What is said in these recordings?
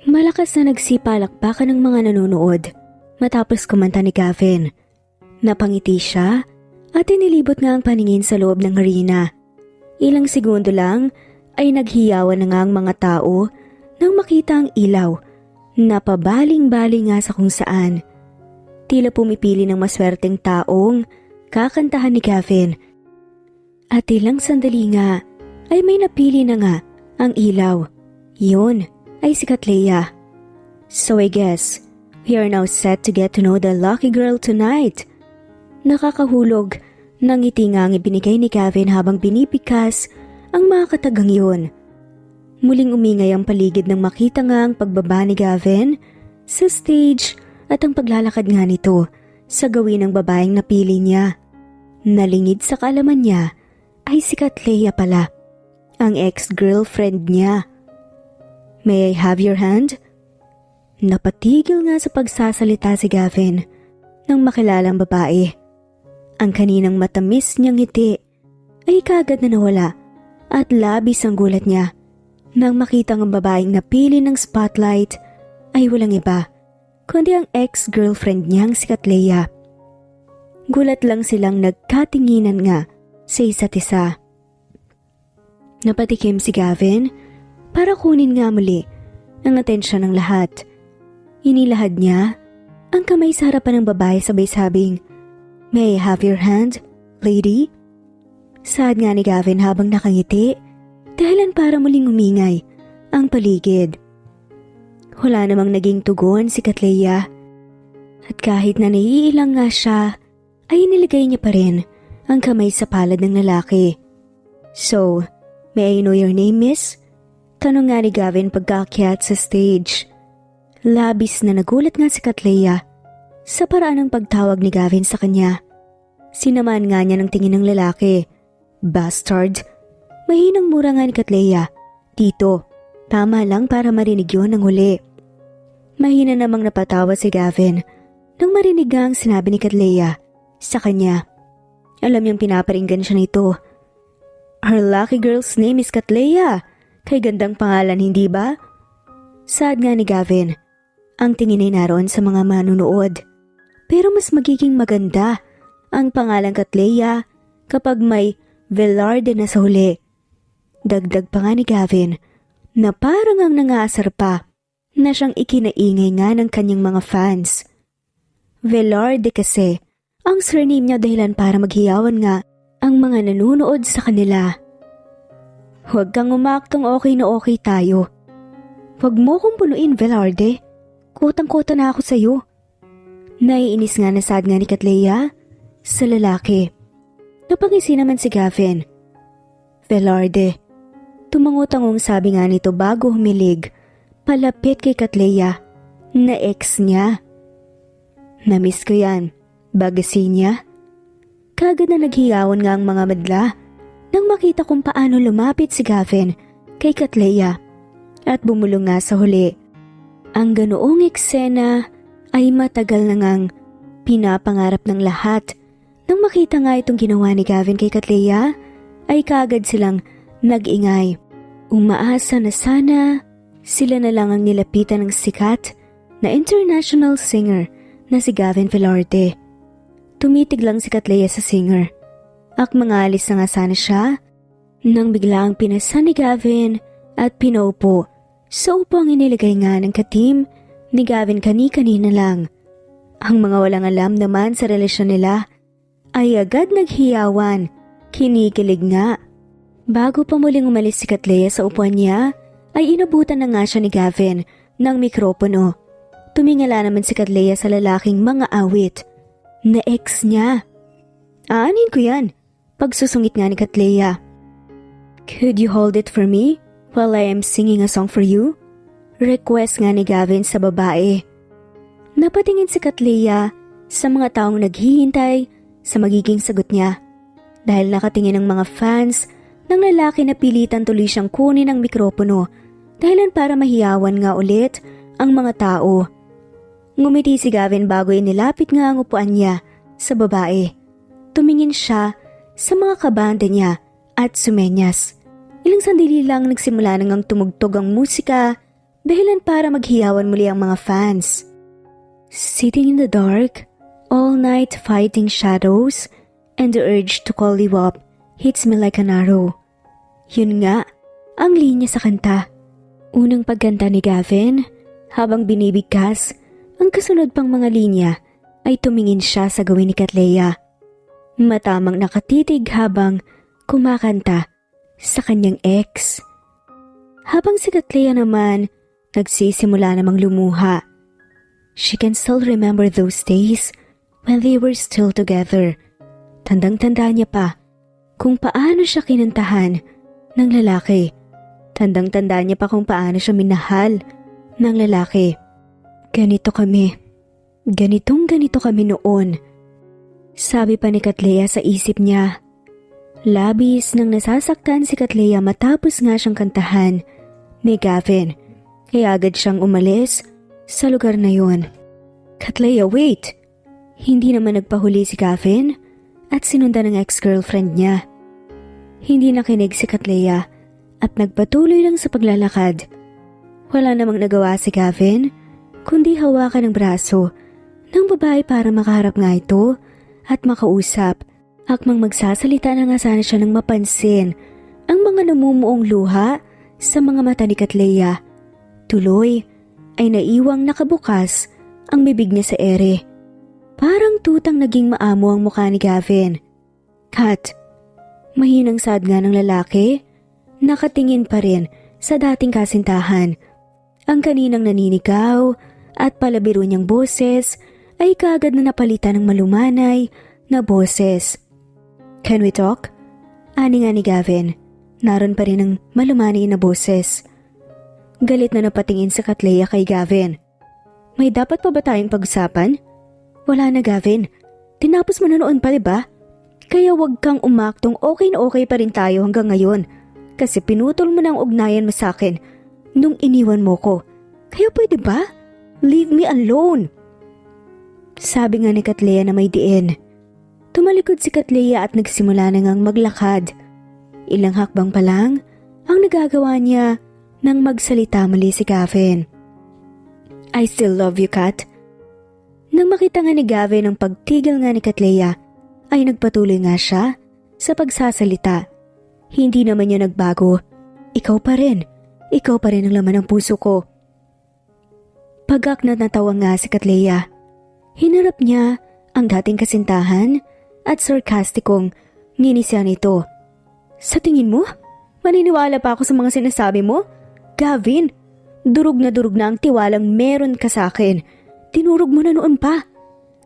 Malakas na nagsipalakpakan ng mga nanonood matapos kumanta ni Gavin. Napangiti siya at inilibot nga ang paningin sa loob ng arena. Ilang segundo lang ay naghiyawan na nga ang mga tao nang makita ang ilaw na pabaling-baling nga sa kung saan. Tila pumipili ng maswerteng taong kakantahan ni Gavin. At ilang sandali nga ay may napili na nga ang ilaw. Yun ay si Katleya. So I guess we are now set to get to know the lucky girl tonight. Nakakahulog ng ngiti nga ang ibinigay ni Gavin habang binibigkas ang mga katagang yun. Muling umingay ang paligid nang makita nga ang pagbaba ni Gavin sa stage at ang paglalakad nga nito sa gawin ng babaeng napili niya. Nalingid sa kaalaman niya ay si Katleya pala, ang ex-girlfriend niya. May I have your hand? Napatigil nga sa pagsasalita si Gavin nang makilala ang babae. Ang kaninang matamis niyang ngiti ay kagad na nawala at labis ang gulat niya nang makita ang babaeng napili ng spotlight ay walang iba kundi ang ex-girlfriend niyang si Katleya. Gulat lang silang nagkatinginan nga sa isa't isa. Napatikim si Gavin para kunin nga muli ang atensyon ng lahat. Inilahad niya ang kamay sa harapan ng babae sabay sabing, "May I have your hand, lady?" Saad nga ni Gavin habang nakangiti, dahilan para muling umingay ang paligid. Wala namang naging tugon si Katleya. At kahit na naiilang nga siya, ay inilagay niya pa rin ang kamay sa palad ng lalaki. "So, may I know your name, miss?" Tanong nga ni Gavin pagkaakyat sa stage. Labis na nagulat nga si Katleya sa paraan ng pagtawag ni Gavin sa kanya. Sinamaan nga niya ng tingin ng lalaki. "Bastard!" Mahinang mura nga ni Katleya. "Tito, tama lang para marinig yun ng huli." Mahina namang napatawa si Gavin nang marinig nga ang sinabi ni Katleya sa kanya. Alam niyang pinaparinggan siya nito. "Our lucky girl's name is Katleya. Kay gandang pangalan, hindi ba?" Saad nga ni Gavin. Ang tingin ay naroon sa mga manunood. Pero mas magiging maganda ang pangalang Katleya kapag may Velarde na sa huli. Dagdag pa nga ni Gavin na parang ang nangaasar pa na siyang ikinaingay nga ng kanyang mga fans. Velarde kasi ang surname niya dahilan para maghiyawan nga ang mga nanunood sa kanila. "Huwag kang umaktong okay na okay tayo. Huwag mo kong punuin, Velarde. Kutang-kuta na ako sa'yo." Naiinis nga na sad nga ni Katleya sa lalaki. Napangisi naman si Gavin. "Velarde." Tumangutangong sabi nga nito bago humilig, palapit kay Katleya na ex niya. "Namiss ko yan, Bagasi niya." Kagad na naghiyawan nga ang mga madla nang makita kung paano lumapit si Gavin kay Katleya at bumulong nga sa huli. Ang ganoong eksena ay matagal na ngang pinapangarap ng lahat. Nang makita nga itong ginawa ni Gavin kay Katleya, ay kagad silang nag-ingay. Umaasa na sana sila na lang ang nilapitan ng sikat na international singer na si Gavin Velarde. Tumitig lang si Katleya sa singer. Akmangalis na nga sana siya nang biglang pinasa ni Gavin at pinaupo sa upang inilagay nga ng katim ni Gavin kani-kanina lang. Ang mga walang alam naman sa relasyon nila ay agad naghiyawan, kinikilig nga. Bago pa muling umalis si Katleya sa upuan niya, ay inabutan na nga siya ni Gavin ng mikropono. Tumingala naman si Katleya sa lalaking mga awit na ex niya. "Aanin ko yan," pagsusungit nga ni Katleya. "Could you hold it for me while I am singing a song for you?" Request nga ni Gavin sa babae. Napatingin si Katleya sa mga taong naghihintay sa magiging sagot niya. Dahil nakatingin ang mga fans ng lalaki na pilitan tuloy siyang kunin ang mikropono dahilan para mahiyawan nga ulit ang mga tao. Ngumiti si Gavin bago inilapit nga ang upuan niya sa babae. Tumingin siya sa mga kabanda niya at sumenyas. Ilang sandali lang nagsimula nang tumugtog ang musika dahilan para maghiyawan muli ang mga fans. Sitting in the dark, all night fighting shadows, and the urge to call you up hits me like an arrow. Yun nga, ang linya sa kanta. Unang pagkanta ni Gavin, habang binibigkas, ang kasunod pang mga linya ay tumingin siya sa gawin ni Katleya. Matamang nakatitig habang kumakanta sa kanyang ex. Habang si Katleya naman, nagsisimula namang lumuha. She can still remember those days when they were still together. Tandang-tanda niya pa kung paano siya kinantahan ng lalaki. Tandang-tanda niya pa kung paano siya minahal ng lalaki. Ganito kami. Ganito kami noon. Sabi pa ni Katleya sa isip niya. Labis nang nasasaktan si Katleya matapos nga siyang kantahan ni Gavin. Kaya agad siyang umalis sa lugar na yun. Katleya, wait! Hindi naman nagpahuli si Gavin at sinundan ng ex-girlfriend niya. Hindi nakinig si Katleya at nagpatuloy lang sa paglalakad. Wala namang nagawa si Gavin kundi hawakan ng braso ng babae para makaharap nga ito at makausap. Akmang magsasalita na nga sana siya ng mapansin ang mga namumuong luha sa mga mata ni Katleya. Tuloy ay naiwang nakabukas ang bibig niya sa ere. Parang tutang naging maamo ang mukha ni Gavin. Kat, mahinang sad nga ng lalaki, nakatingin pa rin sa dating kasintahan. Ang kaninang naninigaw at palabiro niyang boses ay kaagad na napalitan ng malumanay na boses. Can we talk? Ani nga ni Gavin, naroon pa rin ang malumanay na boses. Galit na napatingin sa Katleya kay Gavin. May dapat pa ba tayong pag-usapan? Wala na Gavin, tinapos mo na noon pa diba? Kaya wag kang umaktong okay na okay pa rin tayo hanggang ngayon. Kasi pinutol mo na ang ugnayan mo sa akin nung iniwan mo ko. Kaya pwede ba? Leave me alone. Sabi nga ni Katleya na may diin. Tumalikod si Katleya at nagsimula na ngang maglakad. Ilang hakbang pa lang ang nagagawa niya nang magsalita muli si Gavin. I still love you, Kat. Nang makita nga ni Gavin ang pagtigil nga ni Katleya, ay nagpatuloy nga siya sa pagsasalita. Hindi naman niya nagbago. Ikaw pa rin ang laman ng puso ko. Pagak na natawa nga si Katleya. Hinarap niya ang dating kasintahan at sarkastikong nginisya nito. Sa tingin mo, maniniwala pa ako sa mga sinasabi mo? Gavin, durog na ang tiwalang meron ka sa akin. Tinurog mo na noon pa.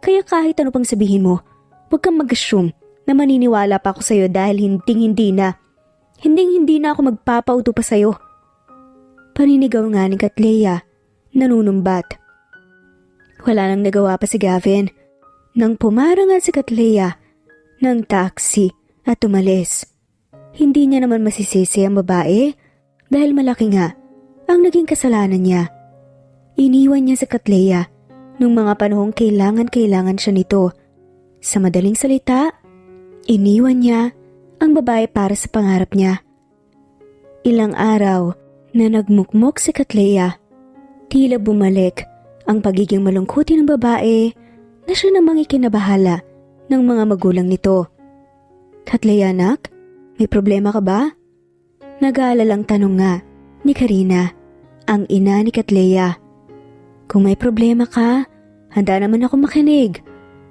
Kaya kahit ano pang sabihin mo, huwag kang mag-assume na maniniwala pa ako sa'yo dahil hindi na. Hindi na ako magpapauto pa sa'yo. Paninigaw nga ni Katleya, nanunumbat. Wala nang nagawa pa si Gavin. Nang pumara nga si Katleya ng taxi at umalis. Hindi niya naman masisisi ang babae dahil malaki nga ang naging kasalanan niya. Iniwan niya si Katleya nung mga panahong kailangan siya nito. Sa madaling salita, iniwan niya ang babae para sa pangarap niya. Ilang araw na nagmukmok si Katleya, tila bumalik ang pagiging malungkutin ng babae na siya namang ikinabahala ng mga magulang nito. Katleya, anak, may problema ka ba? Nag-aalalang tanong nga ni Karina, ang ina ni Katleya. Kung may problema ka, handa naman ako makinig.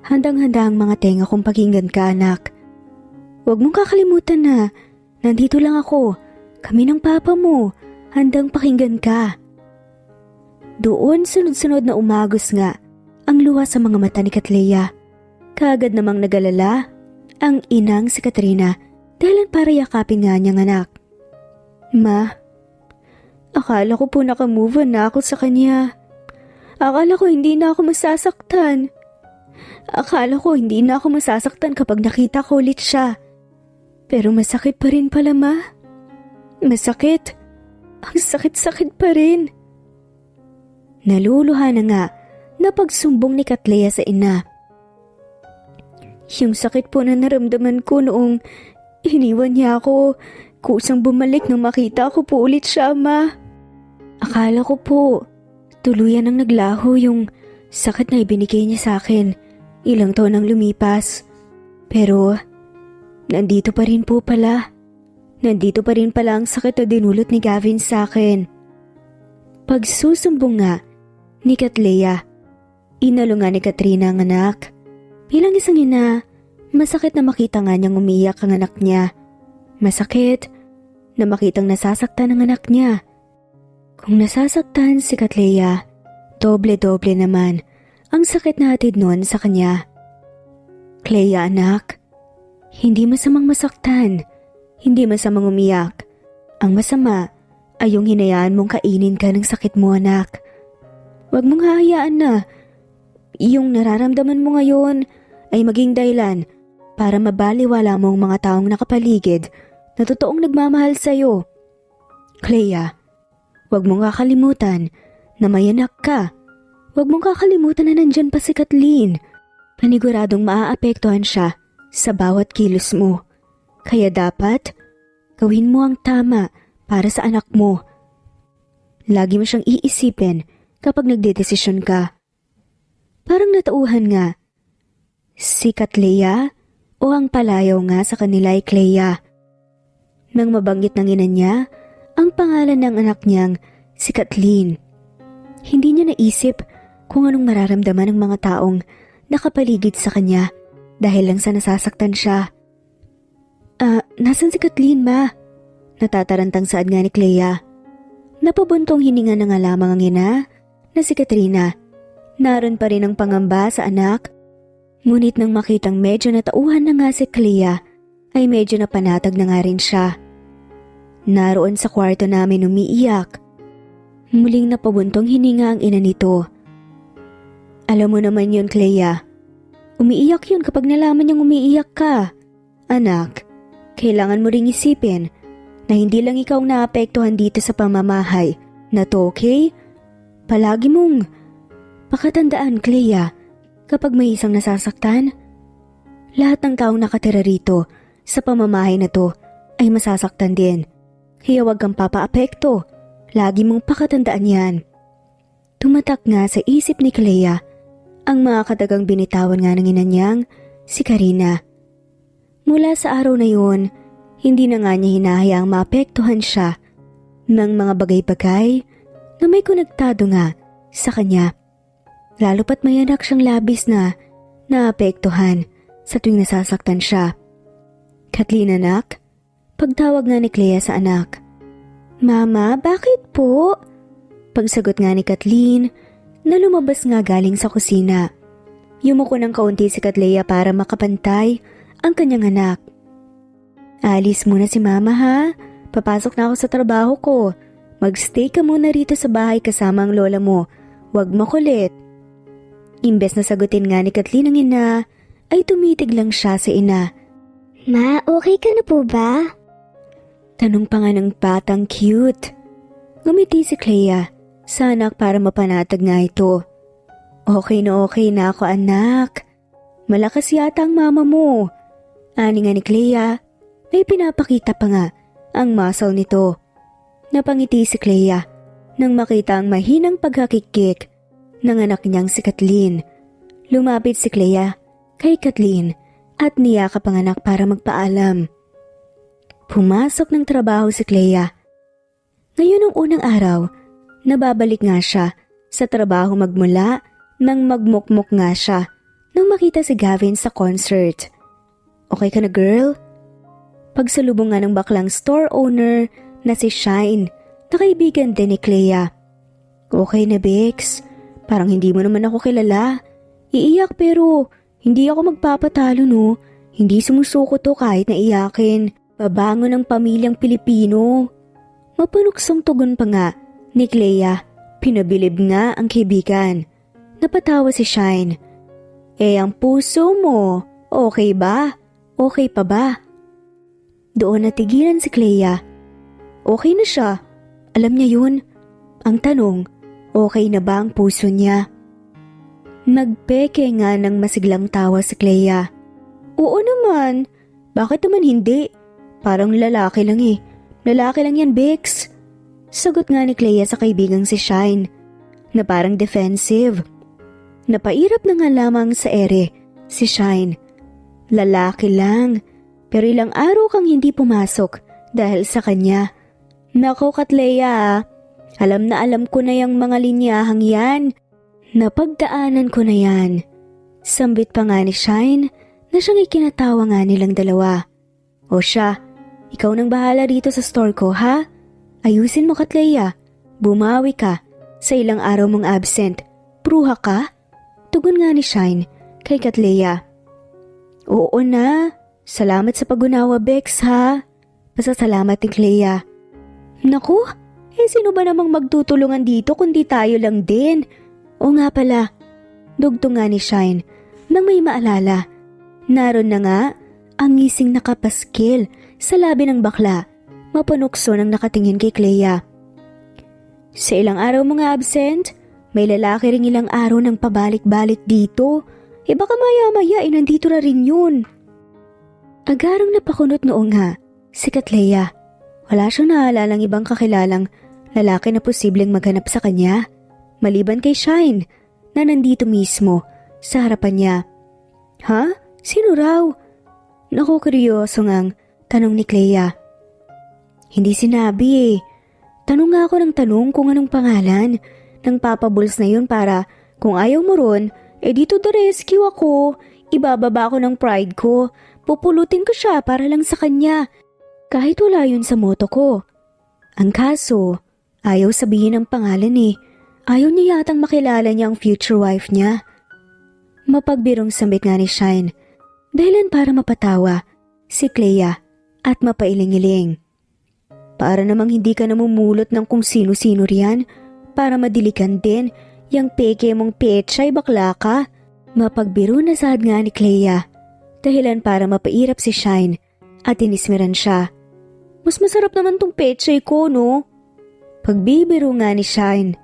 Handang-handa ang mga tenga kong pakinggan ka, anak. Huwag mong kakalimutan na nandito lang ako. Kami ng papa mo. Handang pakinggan ka. Doon sunod-sunod na umagos nga ang luha sa mga mata ni Katleya. Kaagad namang nagalala ang inang si Katrina dahil para yakapin nga niyang anak. Ma, akala ko po nakamove on na ako sa kanya. Akala ko hindi na ako masasaktan. Akala ko hindi na ako masasaktan kapag nakita ko ulit siya. Pero masakit pa rin pala, ma. Masakit. Ang sakit-sakit pa rin. Naluluha na nga na pagsumbong ni Katleya sa ina. Yung sakit po na naramdaman ko noong iniwan niya ako, kusang bumalik nang makita ko po ulit siya, ma. Akala ko po, tuluyan ang naglaho yung sakit na ibinigay niya sa akin ilang taon nang lumipas. Pero, nandito pa rin po pala. Nandito pa rin pala ang sakit na dinulot ni Gavin sa akin. Pagsusumbong nga ni Katleya, inalo nga ni Katrina ang anak. Bilang isang ina, masakit na makita nga niyang umiyak ang anak niya. Masakit na makitang nasasaktan ang anak niya. Kung nasasaktan si Katleya, doble-doble naman ang sakit na hatid noon sa kanya. Clea anak, hindi masamang masaktan, hindi masamang umiyak. Ang masama ay yung hinayaan mong kainin ka ng sakit mo anak. Huwag mong hahayaan na yung nararamdaman mo ngayon ay maging dahilan para mabaliwala mo ang mga taong nakapaligid na totoong nagmamahal sa'yo. Clea, huwag mong kakalimutan na may anak ka. Huwag mong kakalimutan na nandyan pa si Kathleen. Paniguradong maaapektuhan siya sa bawat kilos mo. Kaya dapat, gawin mo ang tama para sa anak mo. Lagi mo siyang iisipin kapag nagdedesisyon ka. Parang natauhan nga. Si Katleya o ang palayaw nga sa kanila ay Clea. Nang mabanggit ng ina niya ang pangalan ng anak niyang si Kathleen, hindi niya naisip kung anong mararamdaman ng mga taong nakapaligid sa kanya dahil lang sa nasasaktan siya. Nasan si Kathleen, ma? Natatarantang saad nga ni Clea. Napabuntong hininga na nga lamang ang ina na si Katrina. Naroon pa rin ang pangamba sa anak. Ngunit nang makitang medyo natauhan na nga si Clea, ay medyo napanatag na nga rin siya. Naroon sa kwarto namin umiiyak. Muling napabuntong hininga ang ina nito. Alam mo naman yun, Clea. Umiiyak yun kapag nalaman niyang umiiyak ka. Anak, kailangan mo ring isipin na hindi lang ikaw naapektuhan dito sa pamamahay na to, okay? Palagi mong pakatandaan, Clea, kapag may isang nasasaktan, lahat ng taong nakatira rito sa pamamahay na to ay masasaktan din. Kaya huwag kang papaapekto. Lagi mong pakatandaan yan. Tumatak nga sa isip ni Clea ang mga katagang binitawan nga ng ina niyang si Karina. Mula sa araw na yun, hindi na nga niya hinahayaang maapektuhan siya ng mga bagay-bagay na may konektado nga sa kanya. Lalo pat may anak siyang labis na naapektuhan sa tuwing nasasaktan siya. Kathleen anak, pagtawag nga ni Clea sa anak. Mama, bakit po? Pagsagot nga ni Kathleen na lumabas nga galing sa kusina. Yumuko ng kaunti si Katleya para makapantay ang kanyang anak. Alis muna si mama ha, papasok na ako sa trabaho ko. Magstay ka muna rito sa bahay kasama ang lola mo. Huwag makulit. Imbes na sagutin nga ni Kathleen ang ina, ay tumitig lang siya sa ina. Ma, okay ka na po ba? Tanong pa nga ng batang cute. Ngumiti si Clea sa anak para mapanatag nga ito. Okay na ako anak. Malakas yata ang mama mo. Ani nga ni Clea, may pinapakita pa nga ang muscle nito. Napangiti si Clea nang makita ang mahinang paghakikik ng anak niyang si Kathleen. Lumapit si Clea kay Kathleen at niyakap ang anak para magpaalam. Pumasok ng trabaho si Clea. Ngayon ang unang araw, nababalik nga siya sa trabaho magmula nang magmukmuk nga siya nang makita si Gavin sa concert. Okay ka na girl? Pagsalubong nga ng baklang store owner na si Shine, na kaibigan din ni Clea. Okay na Bex, parang hindi mo naman ako kilala. Iiyak pero hindi ako magpapatalo no. Hindi sumusuko to kahit na iyakin. Babango ng pamilyang Pilipino. Mapanuksong tugon pa nga ni Clea. Pinabilib nga ang kaibigan. Napatawa si Shine. Ang puso mo, okay ba? Okay pa ba? Doon natigilan si Clea. Okay na siya. Alam niya yun. Ang tanong, okay na ba ang puso niya? Nagpeke nga ng masiglang tawa si Clea. Oo naman. Bakit naman hindi? Parang lalaki lang eh. Lalaki lang yan, Bex. Sagot nga ni Clea sa kaibigang si Shine, na parang defensive. Napairap na nga lamang sa ere si Shine. Lalaki lang, pero ilang araw kang hindi pumasok dahil sa kanya. Nako Clea, alam na alam ko na yung mga linyahang yan. Napagdaanan ko na yan. Sambit pa nga ni Shine na siyang ikinatawa nga nilang dalawa. O siya, ikaw nang bahala rito sa store ko ha? Ayusin mo Clea, bumawi ka. Sa ilang araw mong absent, pruha ka? Tugon nga ni Shine kay Clea. Oo na, salamat sa pag-unawa Bex ha. Pasasalamat ni Clea. Naku, sino ba namang magtutulungan dito kundi tayo lang din? O nga pala, dugtong nga ni Shine nang may maalala. Naroon na nga ang ngising nakapaskil sa labi ng bakla. Mapanukso nang nakatingin kay Clea. Sa ilang araw mga absent, may lalaki ring ilang araw nang pabalik-balik dito. Baka maya-maya nandito na rin yun. Agarang napakunot noong nga si Clea. Wala siyang naalalang ibang kakilalang lalaki na posibleng maghanap sa kanya, maliban kay Shine na nandito mismo sa harapan niya. Ha? Sino raw? Naku, kuryoso ngang tanong ni Clea. Hindi sinabi Tanong nga ako ng tanong kung anong pangalan ng Papa Bulls na yun para kung ayaw mo ron, dito the rescue ako. Ibababa ako ng pride ko. Pupulutin ko siya para lang sa kanya. Kahit wala yun sa moto ko. Ang kaso, ayaw sabihin ang pangalan Ayaw niya yatang makilala niya ang future wife niya. Mapagbirong sambit nga ni Shine. Dahilan para mapatawa si Clea at mapailing-iling. Para namang hindi ka namumulot ng kung sino-sino riyan para madilikan din yang peke mong pechay bakla ka. Mapagbiro na sahad nga ni Clea. Dahilan para mapairap si Shine at inismeran siya. Mas masarap naman tong pechay ko, no? Pagbibiro nga ni Shine.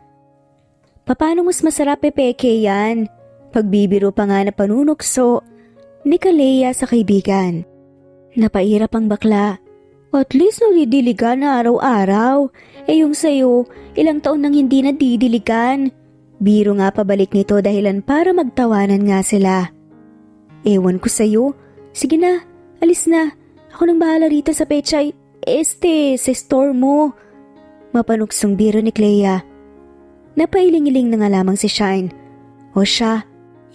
Paano mas masarap peke yan? Pagbibiro pa nga na panunukso ni Clea sa kaibigan. Napairap ang bakla. At least nadidiligan na araw-araw. Yung sayo, ilang taon nang hindi nadidiligan. Biro nga pabalik nito dahilan para magtawanan nga sila. Ewan ko sayo. Sige na, alis na. Ako nang bahala rito sa pechay. Sa store mo. Mapanuksong biro ni Clea. Napailing-iling na nga lamang si Shine. O siya,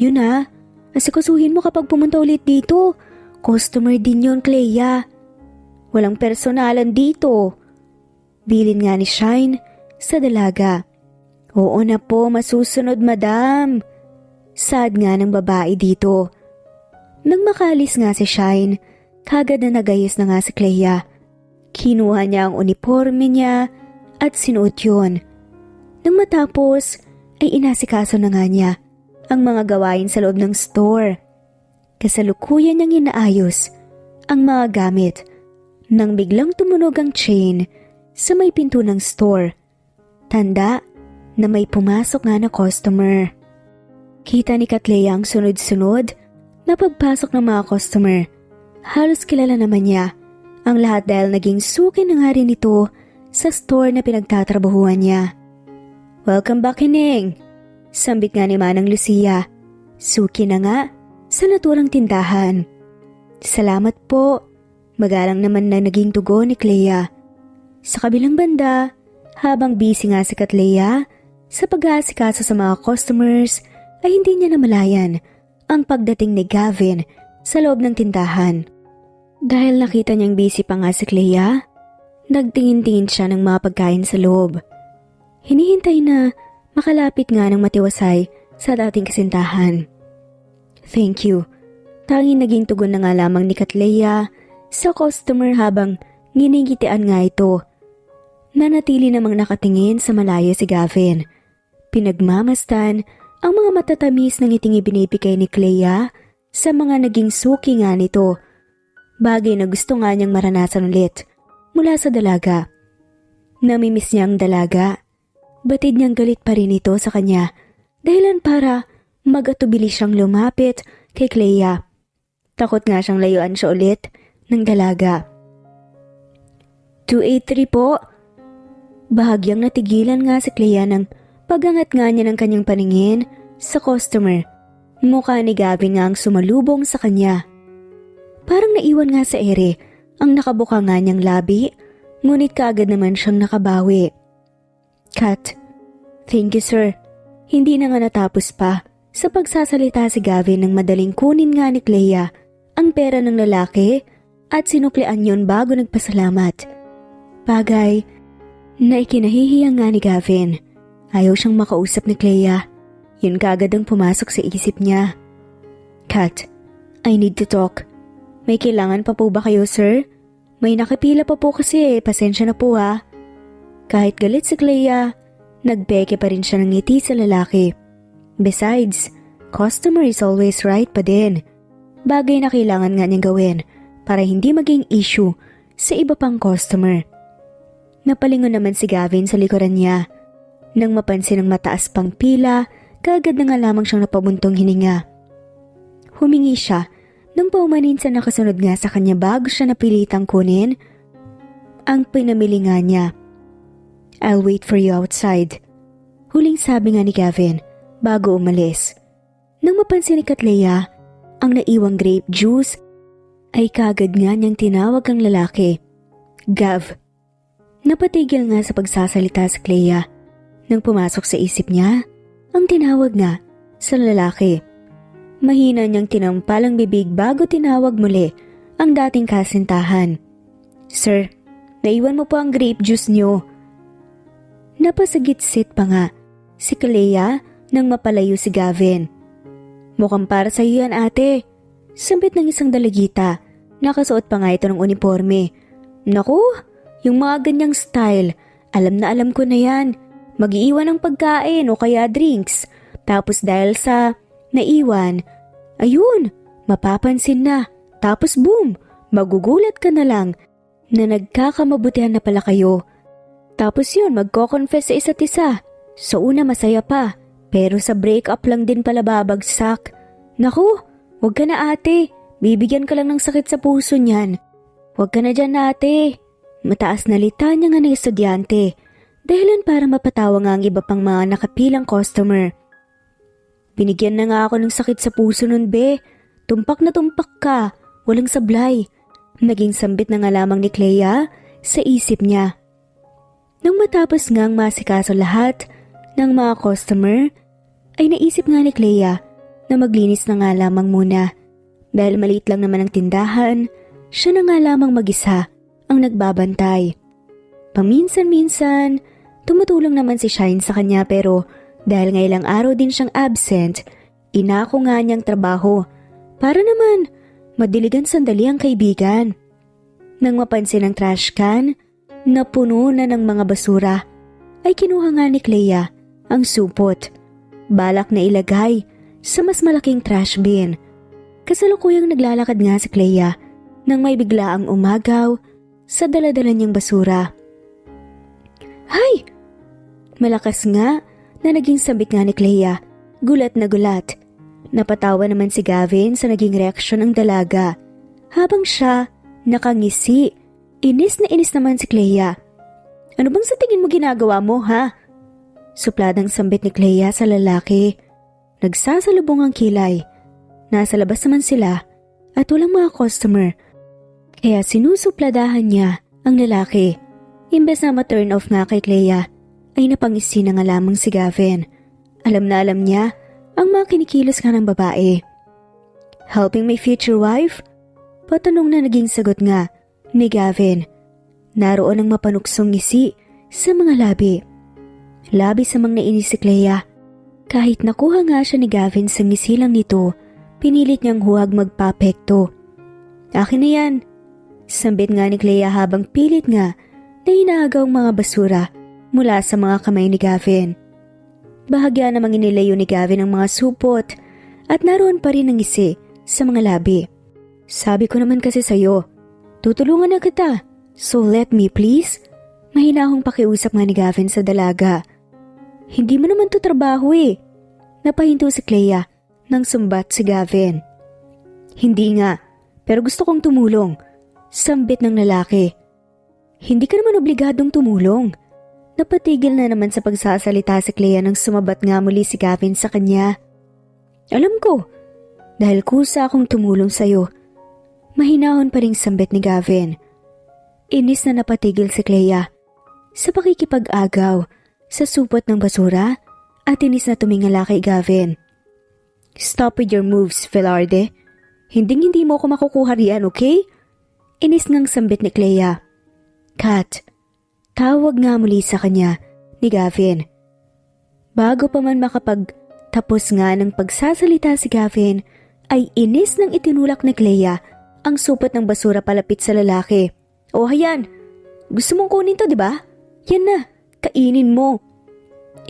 yun na. Asikasuhin mo kapag pumunta ulit dito. Customer din yun, Clea. Walang personalan dito. Bilin nga ni Shine sa dalaga. Oo na po, masusunod madam. Sad nga ng babae dito. Nang makalis nga si Shine, kagad na nagayos na nga si Clea. Kinuha niya ang uniforme niya at sinuot yun. Nang matapos ay inasikaso na nga niya ang mga gawain sa loob ng store. Kasalukuyan niyang inaayos ang mga gamit nang biglang tumunog ang chain sa may pinto ng store. Tanda na may pumasok nga na customer. Kita ni Clea ang sunod-sunod na pagpasok ng mga customer. Halos kilala naman niya ang lahat dahil naging suki na nga rin ito sa store na pinagtatrabahuan niya. Welcome back, Hining! Sambit nga ni Manang Lucia. Suki na nga sa naturang tindahan. Salamat po. Magalang naman na naging tugon ni Clea. Sa kabilang banda, habang busy nga si Clea sa pag-aasikaso sa mga customers, ay hindi niya namalayan ang pagdating ni Gavin sa loob ng tindahan. Dahil nakita niyang busy pa nga si Clea, nagtingin-tingin siya ng mga pagkain sa loob. Hinihintay na makalapit nga ng matiwasay sa dating kasintahan. Thank you. Tanging naging tugon na nga lamang ni Clea sa customer habang nginigitian nga ito. Nanatili namang nakatingin sa malayo si Gavin. Pinagmamastan ang mga matatamis ng ngiting ibinibigay ni Clea sa mga naging suki nga nito. Bagay na gusto nga niyang maranasan ulit mula sa dalaga. Namimiss niya ang dalaga. Batid niyang galit pa rin ito sa kanya dahilan para magatubili siyang lumapit kay Clea. Takot nga siyang layuan siya ulit ng dalaga. 283 po. Bahagyang natigilan nga si Clea ng pagangat nga niya ng kanyang paningin sa customer. Mukha ni Gavin nga ang sumalubong sa kanya. Parang naiwan nga sa ere ang nakabuka nga niyang labi, ngunit kaagad naman siyang nakabawi. Kat, thank you sir. Hindi na nga natapos pa sa pagsasalita si Gavin nang madaling kunin nga ni Clea ang pera ng lalaki at sinuklian yon bago nagpasalamat. Bagay na ikinahihiya nga ni Gavin. Ayaw siyang makausap ni Clea. Yun kaagad ang pumasok sa isip niya. Kat, I need to talk. May kailangan pa po ba kayo sir? May nakapila pa po kasi pasensya na po ha. Kahit galit si Clea, nagbeke pa rin siya ng ngiti sa lalaki. Besides, customer is always right pa din. Bagay na kailangan nga niyang gawin para hindi maging issue sa iba pang customer. Napalingon naman si Gavin sa likuran niya. Nang mapansin ang mataas pang pila, kaagad na nga lamang siyang napabuntong hininga. Humingi siya nang paumanin sa nakasunod nga sa kanya bago siya napilitang kunin ang pinamili nga niya. I'll wait for you outside. Huling sabi nga ni Gavin bago umalis. Nang mapansin ni Clea ang naiwang grape juice, ay kaagad nga niyang tinawag ang lalaki. Gav. Napatigil nga sa pagsasalita si Clea. Nang pumasok sa isip niya, ang tinawag nga sa lalaki. Mahina niyang tinampal ang bibig bago tinawag muli ang dating kasintahan. Sir, naiwan mo po ang grape juice niyo. Napasagit-sit pa nga si Clea nang mapalayo si Gavin. Mukhang para sa iyo yan ate. Sambit ng isang dalagita. Nakasuot pa nga ito ng uniforme. Naku, yung mga ganyang style, alam na alam ko na yan. Mag-iiwan ng pagkain o kaya drinks. Tapos dahil sa naiwan, ayun, mapapansin na. Tapos boom, magugulat ka na lang na nagkakamabutihan na pala kayo. Tapos yun, magko-confess sa isa't isa. Sa una masaya pa, pero sa break-up lang din pala babagsak. Naku, wag ka na ate. Bibigyan ka lang ng sakit sa puso niyan. Wag ka na dyan ate. Mataas na litanya nga ng estudyante. Dahilan para mapatawa nga ang iba pang mga nakapilang customer. Binigyan na nga ako ng sakit sa puso nun be. Tumpak na tumpak ka. Walang sablay. Naging sambit na nga lamang ni Clea sa isip niya. Nang matapos ngang masikaso lahat ng mga customer, ay naisip nga ni Clea na maglinis na nga lamang muna. Dahil maliit lang naman ang tindahan, siya na nga lamang mag-isa ang nagbabantay. Paminsan-minsan, tumutulong naman si Shine sa kanya pero dahil nga ilang araw din siyang absent, inako nga niyang trabaho para naman madiligan sandali ang kaibigan. Nang mapansin ang trash can na puno na ng mga basura, ay kinuha nga ni Clea ang supot. Balak na ilagay sa mas malaking trash bin. Kasalukuyang naglalakad nga si Clea nang may biglaang umagaw sa daladala niyang basura. Hay! Malakas nga na naging sambit nga ni Clea. Gulat na gulat. Napatawa naman si Gavin sa naging reaksyon ng dalaga. Habang siya nakangisi, inis na inis naman si Clea. Ano bang sa tingin mo ginagawa mo ha? Supladang sambit ni Clea sa lalaki. Nagsasalubong ang kilay. Nasa labas naman sila at walang mga customer. Kaya sinusupladahan niya ang lalaki. Imbes na ma-turn off nga kay Clea, ay napangisi na nga lamang si Gavin. Alam na alam niya ang mga kinikilos nga ng babae. Helping my future wife? Patanong na naging sagot nga ni Gavin. Naroon ang mapanuksong ngisi sa mga labi. Labi sa mga nainis si Clea. Kahit nakuha nga siya ni Gavin sa ngisi lang nito, pinilit niyang huwag magpapekto. Akin na yan. Sambit nga ni Clea habang pilit nga na inaagaw ang mga basura mula sa mga kamay ni Gavin. Bahagya namang inilayo ni Gavin ang mga supot at naroon pa rin ang ngisi sa mga labi. Sabi ko naman kasi sa'yo, tutulungan na kita. So let me please. Mahinahong pakiusap nga ni Gavin sa dalaga. Hindi mo naman to trabaho eh. Napahinto si Clea nang sumbat si Gavin. Hindi nga, pero gusto kong tumulong. Sambit ng lalaki. Hindi ka naman obligadong tumulong. Napatigil na naman sa pagsasalita si Clea nang sumabat nga muli si Gavin sa kanya. Alam ko, dahil kusa akong tumulong sa'yo. Mahinahon pa ring sambit ni Gavin. Inis na napatigil si Clea sa pakikipag-agaw sa supot ng basura at inis na tumingala kay Gavin. Stop with your moves, Velarde. Hindi mo ako makukuha riyan, okay? Inis ngang sambit ni Clea. Kat, tawag nga muli sa kanya ni Gavin. Bago pa man makapagtapos nga ng pagsasalita si Gavin, ay inis nang itinulak ni Clea ang supot ng basura palapit sa lalaki. O hayan, gusto mong kunin to, di ba? Yan na, kainin mo.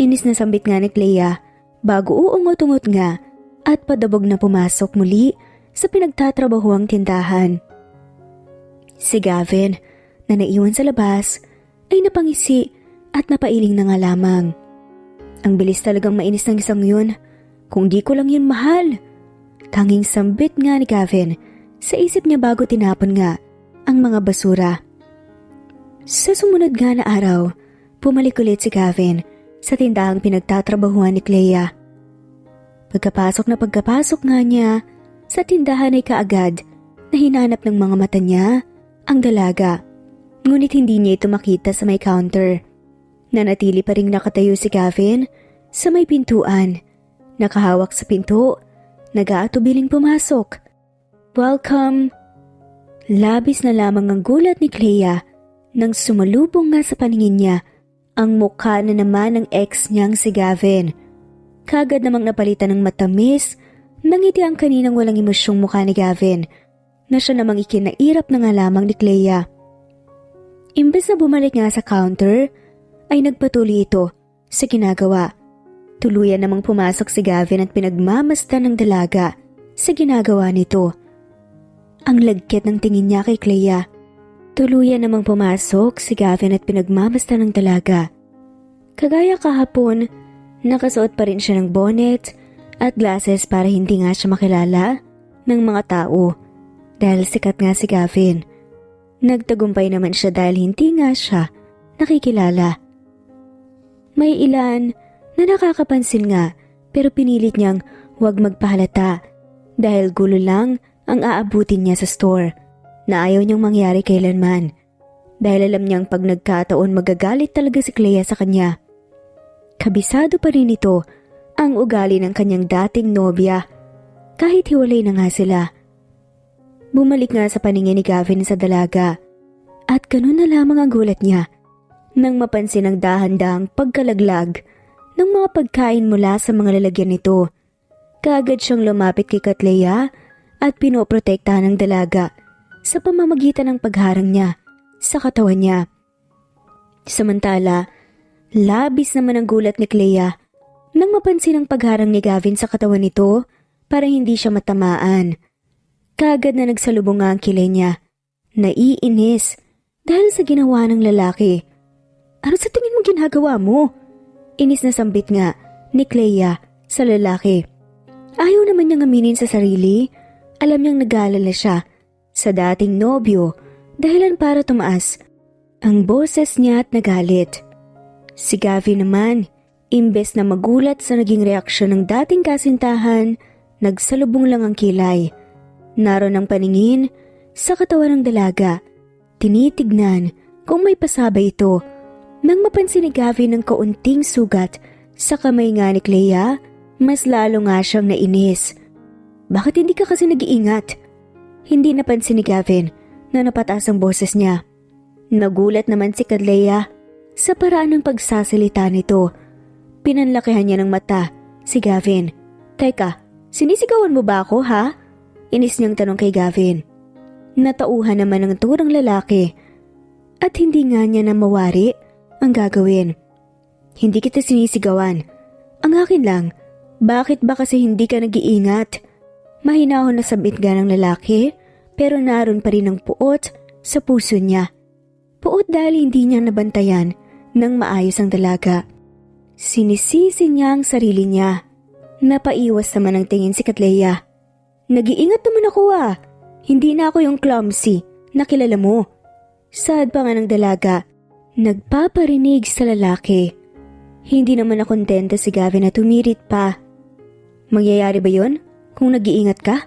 Inis na sambit nga ni Clea bago uungot-ungot nga at padabog na pumasok muli sa pinagtatrabahuang tindahan. Si Gavin, na naiwan sa labas, ay napangisi at napailing na nga lamang. Ang bilis talagang mainis ng isang yun, kung di ko lang yun mahal. Tanging sambit nga ni Gavin sa isip niya bago tinapon nga ang mga basura. Sa sumunod nga na araw, pumalik ulit si Gavin sa tindahang pinagtatrabahuan ni Clea. Pagkapasok nga niya sa tindahan ay kaagad na hinanap ng mga mata niya ang dalaga. Ngunit hindi niya ito makita sa may counter. Nanatili pa ring nakatayo si Gavin sa may pintuan. Nakahawak sa pinto, nag-aatubiling pumasok. Welcome! Labis na lamang ang gulat ni Clea nang sumalubong nga sa paningin niya ang mukha na naman ng ex niyang si Gavin. Kagad namang napalitan ng matamis, nangiti ang kaninang walang emosyong mukha ni Gavin na siya namang ikinairap na nga lamang ni Clea. Imbes na bumalik nga sa counter, ay nagpatuloy ito sa ginagawa. Tuluyan namang pumasok si Gavin at pinagmamasdan ng dalaga sa ginagawa nito. Ang lagkit ng tingin niya kay Clea. Tuluyan namang pumasok si Gavin at pinagmamasdan ng dalaga. Kagaya kahapon, nakasuot pa rin siya ng bonnet at glasses para hindi nga siya makilala ng mga tao dahil sikat nga si Gavin. Nagtagumpay naman siya dahil hindi nga siya nakikilala. May ilan na nakakapansin nga pero pinilit niyang huwag magpahalata dahil gulo lang ang aabutin niya sa store na ayaw niyang mangyari kailanman dahil alam niyang pag nagkataon magagalit talaga si Clea sa kanya. Kabisado pa rin ito ang ugali ng kanyang dating nobya kahit hiwalay na nga sila. Bumalik nga sa paningin ni Gavin sa dalaga at ganun na lamang ang gulat niya nang mapansin ang dahan-dahang pagkalaglag ng mga pagkain mula sa mga lalagyan nito. Kaagad siyang lumapit kay Clea at pinoprotektahan ng dalaga sa pamamagitan ng pagharang niya sa katawan niya. Samantala, labis naman ang gulat ni Clea nang mapansin ang pagharang ni Gavin sa katawan nito para hindi siya matamaan. Kaagad na nagsalubong nga ang kilay niya. Naiinis dahil sa ginawa ng lalaki. Ano sa tingin mo ginagawa mo? Inis na sambit nga ni Clea sa lalaki. Ayaw naman niyang aminin sa sarili. Alam niyang nag-aalala siya sa dating nobyo dahilan para tumaas ang boses niya at nagalit. Si Gavin naman, imbes na magulat sa naging reaksyon ng dating kasintahan, nagsalubong lang ang kilay. Naroon ang paningin sa katawan ng dalaga. Tinitignan kung may pasabay ito. Nang mapansin ni Gavin ng kaunting sugat sa kamay nga ni Clea, mas lalo nga siyang nainis. Bakit hindi ka kasi nag-iingat? Hindi napansin ni Gavin na napataas ang boses niya. Nagulat naman si Clea sa paraan ng pagsasalita nito. Pinanlakihan niya ng mata si Gavin. Teka, sinisigawan mo ba ako ha? Inis niyang tanong kay Gavin. Natauhan naman ng turang lalaki at hindi nga niya na mawari ang gagawin. Hindi kita sinisigawan. Ang akin lang, bakit ba kasi hindi ka nag-iingat? Mahinahon na sabit nga ng lalaki pero naroon pa rin ang puot sa puso niya. Puot dahil hindi niya nabantayan ng maayos ang dalaga. Sinisisi niya ang sarili niya. Napaiwas naman ang tingin si Clea. Nag-iingat naman ako ah. Hindi na ako yung clumsy na kilala mo. Sad pa nga ng dalaga Nagpaparinig sa lalaki. Hindi naman nakontento si Gavin at tumirit pa. Mangyayari ba yon kung nag-iingat ka?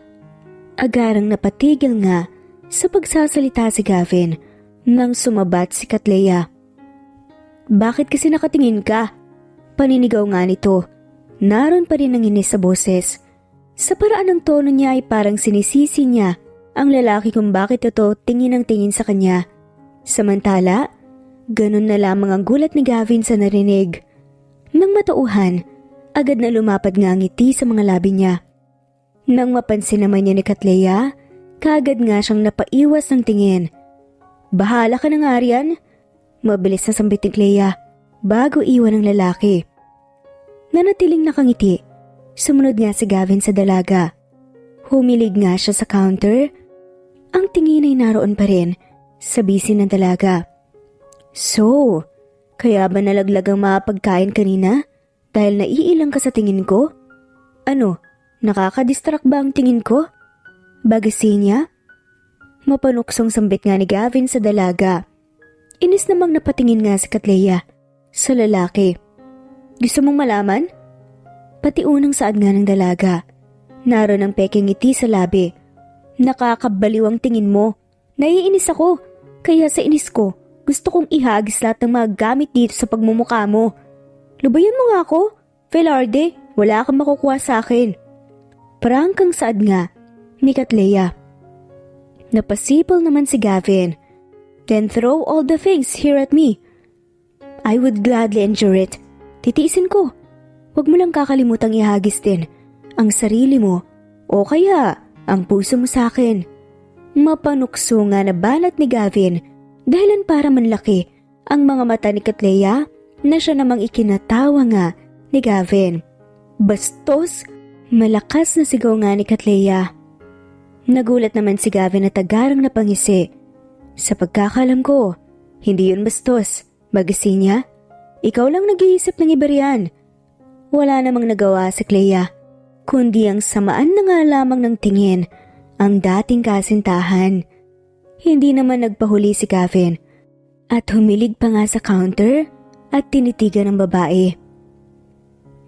Agarang napatigil nga sa pagsasalita si Gavin nang sumabat si Katleya. Bakit kasi nakatingin ka? Paninigaw nga nito. Naroon pa rin ang inis sa boses. Sa paraan ng tono niya ay parang sinisisi niya ang lalaki kung bakit ito tingin ang tingin sa kanya. Samantala, ganun na lamang ang gulat ni Gavin sa narinig. Nang matauhan, agad na lumapad nga ang ngiti sa mga labi niya. Nang mapansin naman niya ni Katleya, kaagad nga siyang napaiwas ng tingin. Bahala ka na nga riyan. Mabilis na sambit ni Clea bago iwan ng lalaki. Nanatiling nakangiti, sumunod nga si Gavin sa dalaga. Humilig nga siya sa counter. Ang tingin ay naroon pa rin sa bisin ng dalaga. So, kaya ba nalaglag ang mga pagkain kanina dahil naiilang ka sa tingin ko? Ano, nakakadistract ba ang tingin ko? Bagasin niya? Mapanuksong sambit nga ni Gavin sa dalaga. Inis namang napatingin nga si Katleya sa lalaki. Gusto mong malaman? Pati unang saad nga ng dalaga. Naroon ang peking ngiti sa labi. Nakakabaliw ang tingin mo. Naiinis ako, kaya sa inis ko, gusto kong ihagis lahat ng mga gamit dito sa pagmumukha mo. Lubayan mo nga ako, Velarde, wala kang makukuha sa akin. Prangkang saad nga ni Katleya. Napasipol naman si Gavin. Then throw all the things here at me. I would gladly endure it. Titiisin ko. Huwag mo lang kakalimutang ihagis din ang sarili mo o kaya ang puso mo sa akin. Mapanukso nga na banat ni Gavin dahilan para manlaki ang mga mata ni Katleya na siya namang ikinatawa nga ni Gavin. Bastos, malakas na sigaw nga ni Katleya. Nagulat naman si Gavin at agarang napangisi. Sa pagkakalam ko, hindi yun bastos. Bagasin niya, ikaw lang nag-iisip ng iba riyan. Wala namang nagawa si Clea, kundi ang samaan na nga lamang ng tingin ang dating kasintahan. Hindi naman nagpahuli si Gavin at humilig pa nga sa counter at tinitigan ng babae.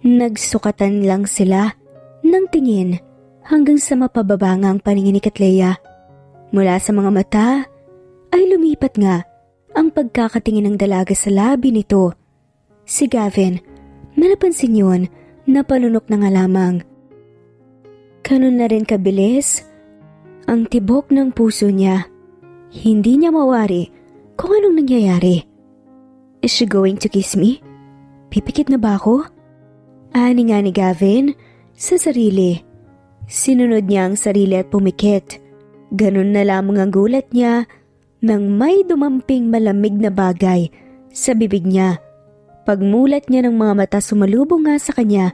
Nagsukatan lang sila ng tingin hanggang sa mapababa nga ang paningin ni Katleya. Mula sa mga mata ay lumipat nga ang pagkakatingin ng dalaga sa labi nito. Si Gavin, napansin yun na palunok na nga lamang. Ganun na rin kabilis ang tibok ng puso niya. Hindi niya mawari kung anong nangyayari. Is she going to kiss me? Pipikit na ba ako? Ani nga ni Gavin sa sarili. Sinunod niya ang sarili at pumikit. Ganun na lamang ang gulat niya nang may dumamping malamig na bagay sa bibig niya. Pagmulat niya ng mga mata, sumalubong nga sa kanya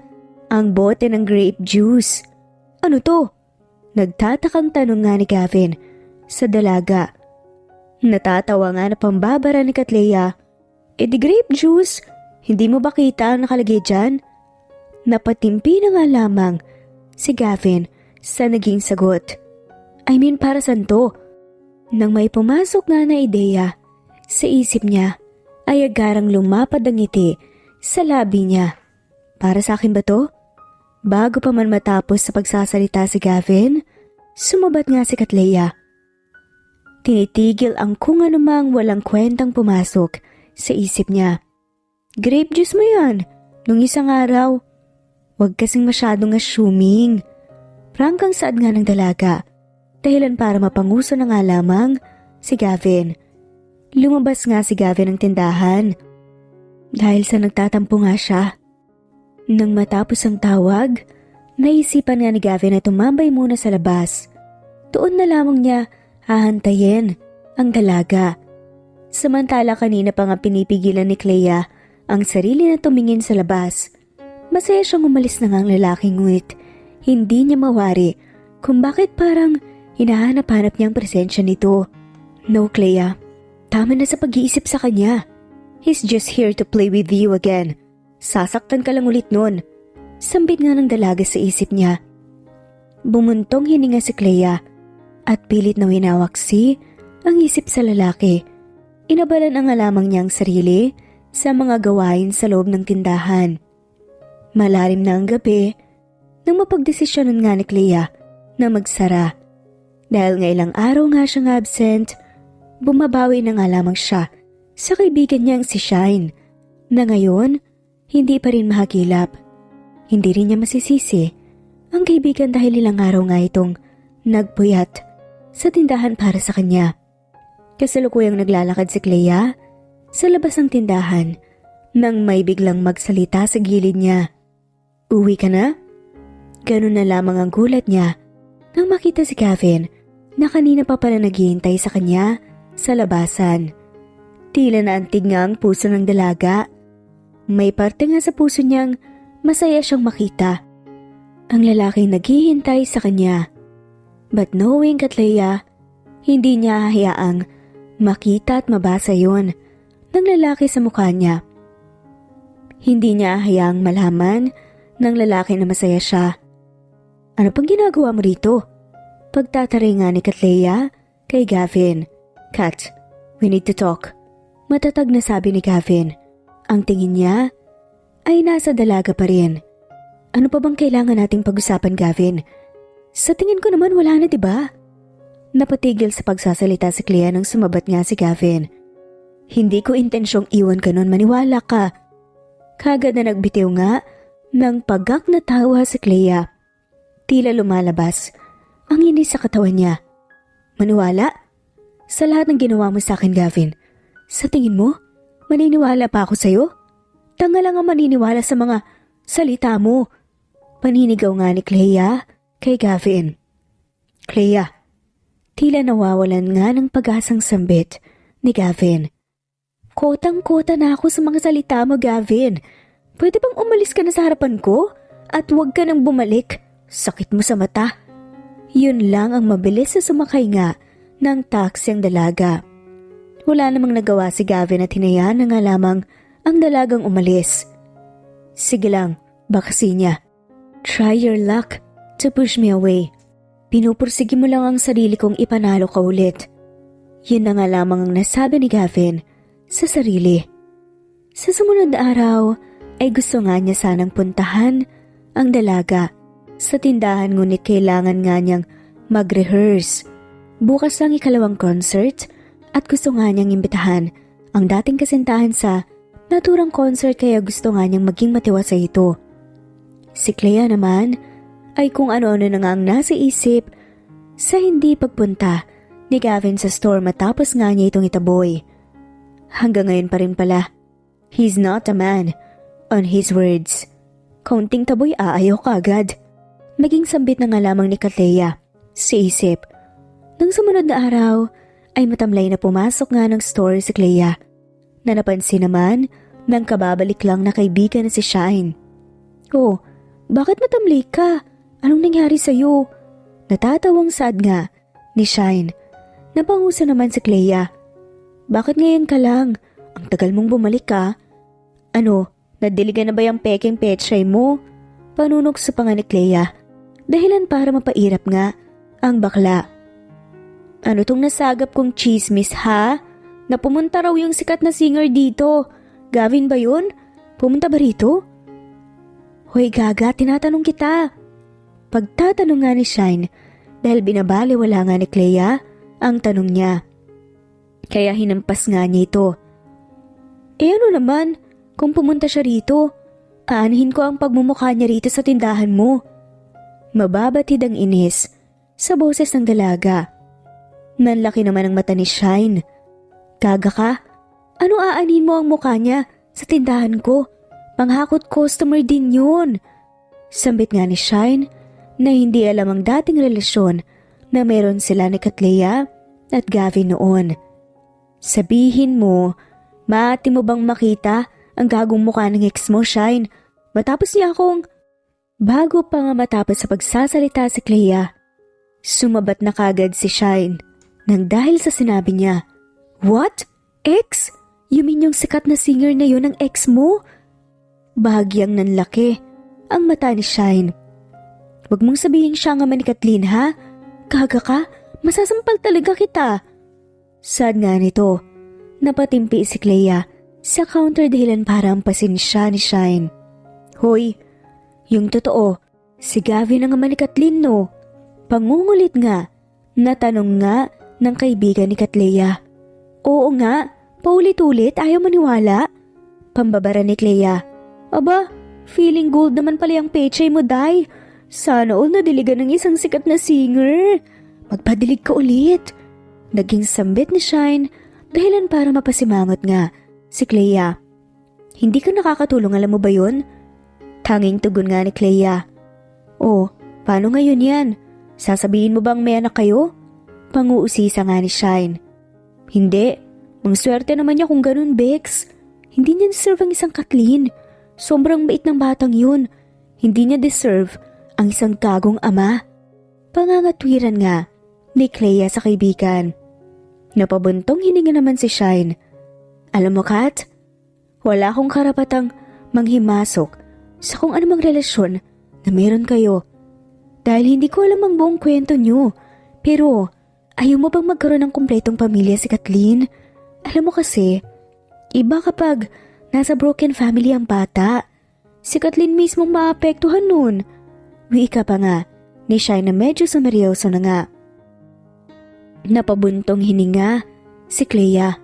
ang bote ng grape juice. Ano to? Nagtatakang tanong nga ni Gavin sa dalaga. Natatawa nga na pambabara ni Katleya. Di grape juice? Hindi mo ba kita ang nakalagay dyan? Napatimpi na nga lamang si Gavin sa naging sagot. I mean, para saan to? Nang may pumasok nga na ideya sa isip niya, ay agarang lumapad ang ngiti sa labi niya. Para sa akin ba to? Bago pa man matapos sa pagsasalita si Gavin, sumabat nga si Katleya. Tinitigil ang kung anumang walang kwentang pumasok sa isip niya. Grape juice mo yan, nung isang araw. Huwag kasing masyadong assuming. Prangkang saad nga ng dalaga. Dahilan para mapanguso na nga lamang si Gavin. Lumabas nga si Gavin ng tindahan dahil sa nagtatampo nga siya. Nang matapos ang tawag, naisipan nga ni Gavin na tumambay muna sa labas. Doon na lamang niya hahantayin ang dalaga. Samantala kanina pa nga pinipigilan ni Clea ang sarili na tumingin sa labas. Masaya siyang umalis na nga ang lalaking ngunit hindi niya mawari kung bakit parang hinahanap-hanap niya ang presensya nito. No, Clea. Tama na sa pag-iisip sa kanya. He's just here to play with you again. Sasaktan ka lang ulit nun. Sambit nga ng dalaga sa isip niya. Bumuntong hininga si Clea at pilit na winawaksi ang isip sa lalaki. Inabalan ang lamang niyang sarili sa mga gawain sa loob ng tindahan. Malalim na ang gabi nang mapagdesisyonan nga ni Clea na magsara. Dahil nga ilang araw nga siyang absent, bumabawi na nga lamang siya sa kaibigan niyang si Shine na ngayon hindi pa rin mahagilap. Hindi rin niya masisisi ang kaibigan dahil ilang araw nga itong nagpuyat sa tindahan para sa kanya. Kasalukuyang naglalakad si Clea sa labas ng tindahan nang may biglang magsalita sa gilid niya. "Uwi ka na?" Ganun na lamang ang gulat niya nang makita si Gavin na kanina pa pala naghihintay sa kanya sa labasan. Tila naantig nga ang puso ng dalaga. May parte nga sa puso niyang masaya siyang makita ang lalaking naghihintay sa kanya. But knowing Clea, hindi niya hayaang makita at mabasa yon ng lalaki sa mukha niya. Hindi niya hayaang malaman ng lalaki na masaya siya. "Ano pang ginagawa mo rito?" Pagtataray nga ni Clea kay Gavin. "Kat, we need to talk." Matatag na sabi ni Gavin. Ang tingin niya ay nasa dalaga pa rin. "Ano pa bang kailangan nating pag-usapan, Gavin? Sa tingin ko naman wala na, diba?" Napatigil sa pagsasalita si Clea nang sumabat nga si Gavin. "Hindi ko intensyong iwan ka nun, maniwala ka." Kagad na nagbitiw nga ng pagak na tawa si Clea. Tila lumalabas ang inis sa katawan niya. "Maniwala? Sa lahat ng ginawa mo sa akin, Gavin, sa tingin mo, maniniwala pa ako sa'yo? Tanga lang ang maniniwala sa mga salita mo." Paninigaw nga ni Clea kay Gavin. "Clea," tila nawawalan nga ng pag-asang sambit ni Gavin. "Kotang-kota na ako sa mga salita mo, Gavin. Pwede bang umalis ka na sa harapan ko at huwag ka nang bumalik? Sakit mo sa mata." Yun lang ang mabilis na sumakay nga ng taxi ang dalaga. Wala namang nagawa si Gavin at hinayaan na nga lamang ang dalagang umalis. "Sige lang," bakasi niya. "Try your luck to push me away. Pinupursige mo lang ang sarili kong ipanalo ka ulit." Yun na nga lamang ang nasabi ni Gavin sa sarili. Sa sumunod na araw ay gusto nga niya sanang puntahan ang dalaga sa tindahan, ngunit kailangan nga niyang mag-rehearse. Bukas lang ikalawang concert at gusto nga niyang imbitahan ang dating kasintahan sa naturang concert, kaya gusto nga niyang maging matiwasa ito. Si Clea naman ay kung ano-ano na nga ang nasa isip sa hindi pagpunta ni Gavin sa store matapos nga niya itong itaboy. Hanggang ngayon pa rin pala, he's not a man on his words. Kaunting taboy aayaw ka agad. Maging sambit na nga lamang ni Clea sa isip. Nang sumunod na araw ay matamlay na pumasok nga ng store si Clea, na napansin naman ng kababalik lang na kaibigan na si Shine. "Oh, bakit matamlay ka? Anong nangyari sa'yo?" Natatawang sad nga ni Shine. Napangusa naman si Clea. "Bakit ngayon ka lang? Ang tagal mong bumalik ka. Ano, nadiligan na ba yung peking petray mo?" Panunok sa panga ni Clea. Dahilan para mapairap nga ang bakla. "Ano tong nasagap kong chismis, ha? Na pumunta raw yung sikat na singer dito. Gavin ba yun? Pumunta ba rito?" "Hoy gaga, tinatanong kita." Pagtatanong nga ni Shine dahil binabaliwala nga ni Clea ang tanong niya. Kaya hinampas nga niya ito. "Eh ano naman, kung pumunta siya rito, aanhin ko ang pagmumukha niya rito sa tindahan mo." Mababatid ang inis sa boses ng dalaga. Nanlaki naman ang mata ni Shine. "Gaga ka? Ano aanhin mo ang mukha niya sa tindahan ko? Panghakot customer din yun." Sambit nga ni Shine na hindi alam ang dating relasyon na meron sila ni Clea at Gavin noon. "Sabihin mo, maaari mo bang makita ang gagong mukha ng ex mo, Shine? Matapos niya akong..." Bago pa nga matapos sa pagsasalita si Clea, sumabat na kagad si Shine nang dahil sa sinabi niya. "What? Ex? You mean yung sikat na singer na yun ang ex mo?" Bahagyang nanlaki ang mata ni Shine. "Huwag mong sabihin siya nga ni Kathleen, ha? Gaga ka? Masasampal talaga kita." Sad nga nito Napatimpi si Clea sa counter dahilan para ampasin siya ni Shine. Hoy, yung totoo, si Gavin ang ama ni Kathleen no? Pangungulit nga, natanong nga ng kaibigan ni Clea. Oo nga, paulit-ulit ayaw maniwala. Pambabara ni Clea. Aba, feeling gold naman pala yung pechay mo, Day. Sana all nadiligan ng isang sikat na singer. Magpadilig ka ulit. Naging sambit ni Shine dahilan para mapasimangot nga si Clea. Hindi ka nakakatulong, alam mo ba yun? Tanging tugon nga ni Clea. Oh, paano ngayon yan? Sasabihin mo bang may anak kayo? Panguusisa nga ni Shine. Hindi, mang swerte naman niya kung ganun, Bex. Hindi niya deserve ang isang Kathleen. Sobrang bait ng batang yun. Hindi niya deserve ang isang gagong ama. Pangangatwiran nga ni Clea sa kaibigan. Napabuntong hininga naman si Shine. Alam mo, Kat, wala akong karapatang manghimasok sa kung anumang relasyon na meron kayo. Dahil hindi ko alam ang buong kwento niyo. Pero, ayaw mo bang magkaroon ng kumpletong pamilya si Kathleen? Alam mo kasi, iba kapag nasa broken family ang bata. Si Kathleen mismong maapektuhan nun. Wika pa nga ni Shine na medyo sumeryoso na nga. Napabuntong hininga si Clea.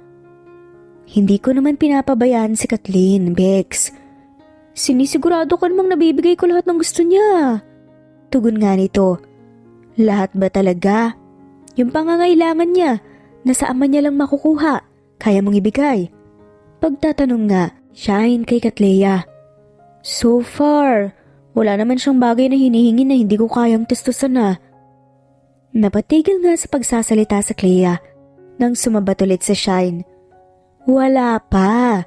Hindi ko naman pinapabayaan si Kathleen, Bex. Sinisigurado ko namang nabibigay ko lahat ng gusto niya. Tugon nga nito. Lahat ba talaga? Yung pangangailangan niya na sa ama niya lang makukuha, kaya mong ibigay? Pagtatanong nga, Shine kay Clea. So far, wala naman siyang bagay na hinihingi na hindi ko kayang tustusan na. Napatigil nga sa pagsasalita sa Clea nang sumabat ulit sa Shine. Wala pa.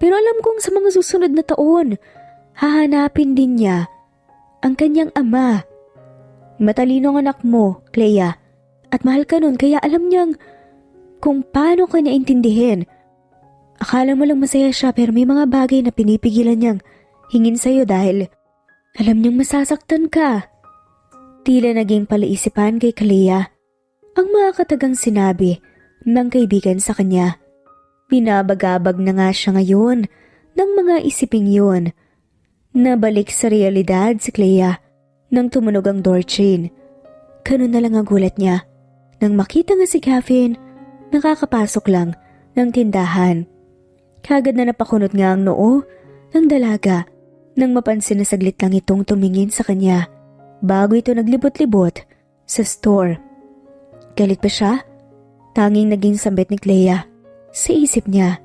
Pero alam kong sa mga susunod na taon, hahanapin din niya ang kanyang ama. Matalino ang anak mo, Clea, at mahal ka nun kaya alam niyang kung paano ka niya intindihin. Akala mo lang masaya siya pero may mga bagay na pinipigilan niyang hingin sa'yo dahil alam niyang masasaktan ka. Tila naging palaisipan kay Clea ang mga katagang sinabi ng kaibigan sa kanya. Pinabagabag na nga siya ngayon ng mga isiping yun. Nabalik sa realidad si Clea nang tumunog ang door chain. Ganun na lang ang gulat niya nang makita nga si Gavin nakakapasok lang ng tindahan. Kagad na napakunot nga ang noo ng dalaga nang mapansin na saglit lang itong tumingin sa kanya bago ito naglibot-libot sa store. Galit pa siya? Tanging naging sambit ni Clea sa isip niya.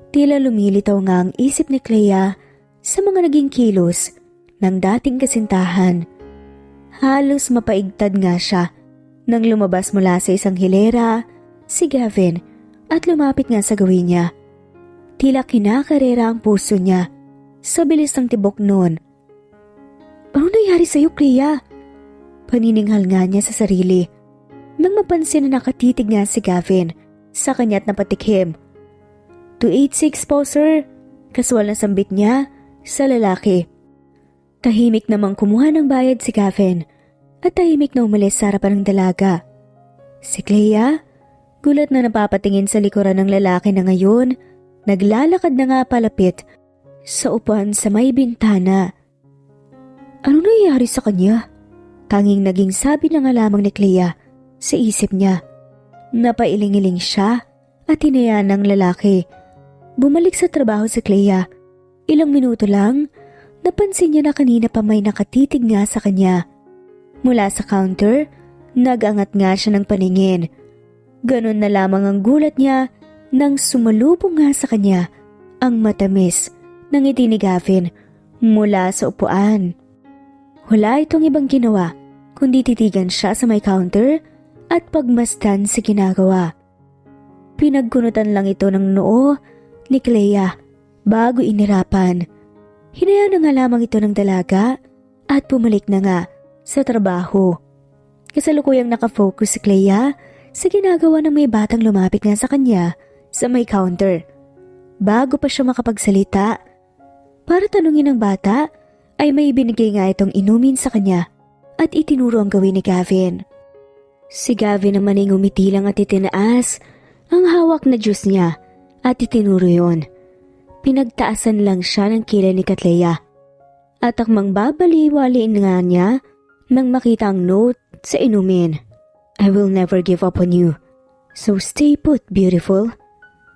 Tila lumilitaw nga ang isip ni Clea sa mga naging kilos ng dating kasintahan. Halos mapaigtad nga siya nang lumabas mula sa isang hilera si Gavin at lumapit nga sa gawin niya. Tila kinakarera ang puso niya sa bilis ng tibok noon. Ano nangyari sa'yo, Clea? Panininghal nga niya sa sarili nang mapansin na nakatitig nga si Gavin sa kanya't napatikhim. 286 po, sir. Kaswal na sambit niya sa lalaki. Tahimik namang kumuha ng bayad si Gavin at tahimik na umalis sa harapan ng dalaga. Si Clea, gulat na napapatingin sa likuran ng lalaki na ngayon, naglalakad na nga palapit sa upuan sa may bintana. Ano nangyayari sa kanya? Tanging naging sabi na nga lamang ni Clea sa isip niya. Napailing-iling siya at hinayaan ng lalaki. Bumalik sa trabaho si Clea. Ilang minuto lang, napansin niya na kanina pa may nakatitig nga sa kanya. Mula sa counter, nagangat nga siya ng paningin. Ganon na lamang ang gulat niya nang sumalubong nga sa kanya ang matamis ng ngiti ni Gavin mula sa upuan. Wala itong ibang ginawa kundi titigan siya sa may counter at pagmasdan sa ginagawa. Pinagkunutan lang ito ng noo ni Clea bago inirapan. Hinayaan na nga lamang ito ng dalaga at pumalik na nga sa trabaho. Kasalukuyang nakafocus si Clea sa ginagawa ng may batang lumapit nga sa kanya sa may counter. Bago pa siya makapagsalita, para tanungin ng bata, ay may binigay nga itong inumin sa kanya at itinuro ang gawin ni Gavin. Si Gavin naman ay ngumiti lang at itinaas ang hawak na juice niya at itinuro yon. Pinagtaasan lang siya ng kilay ni Katleya. At akmang babaliwaliin nga niya nang makita ang note sa inumin. I will never give up on you. So stay put, beautiful.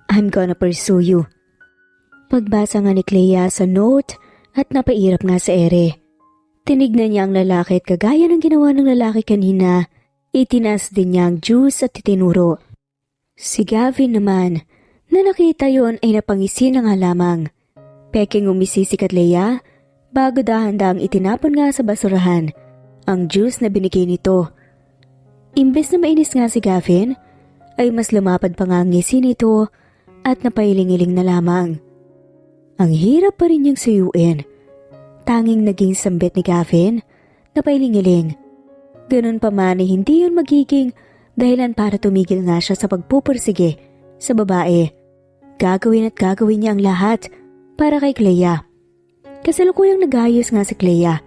I'm gonna pursue you. Pagbasa nga ni Clea sa note at napairap nga sa ere. Tinignan niya ang lalaki at kagaya ng ginawa ng lalaki kanina, itinaas din niya ang juice at itinuro. Si Gavin naman, na nakita yon ay napangisi na nga lamang. Peking umisi si Katleya bago dahan-dahang itinapon nga sa basurahan ang juice na binigay nito. Imbes na mainis nga si Gavin, ay mas lumapad pa nga ang ngisi nito at napailing-iling na lamang. Ang hirap pa rin niyang suyuin. Tanging naging sambit ni Gavin, napailing-iling. Ganun pa man ay hindi yun magiging dahilan para tumigil nga siya sa pagpupursige sa babae. Gagawin at gagawin niya ang lahat para kay Clea. Kasalukuyang nagayos nga si Clea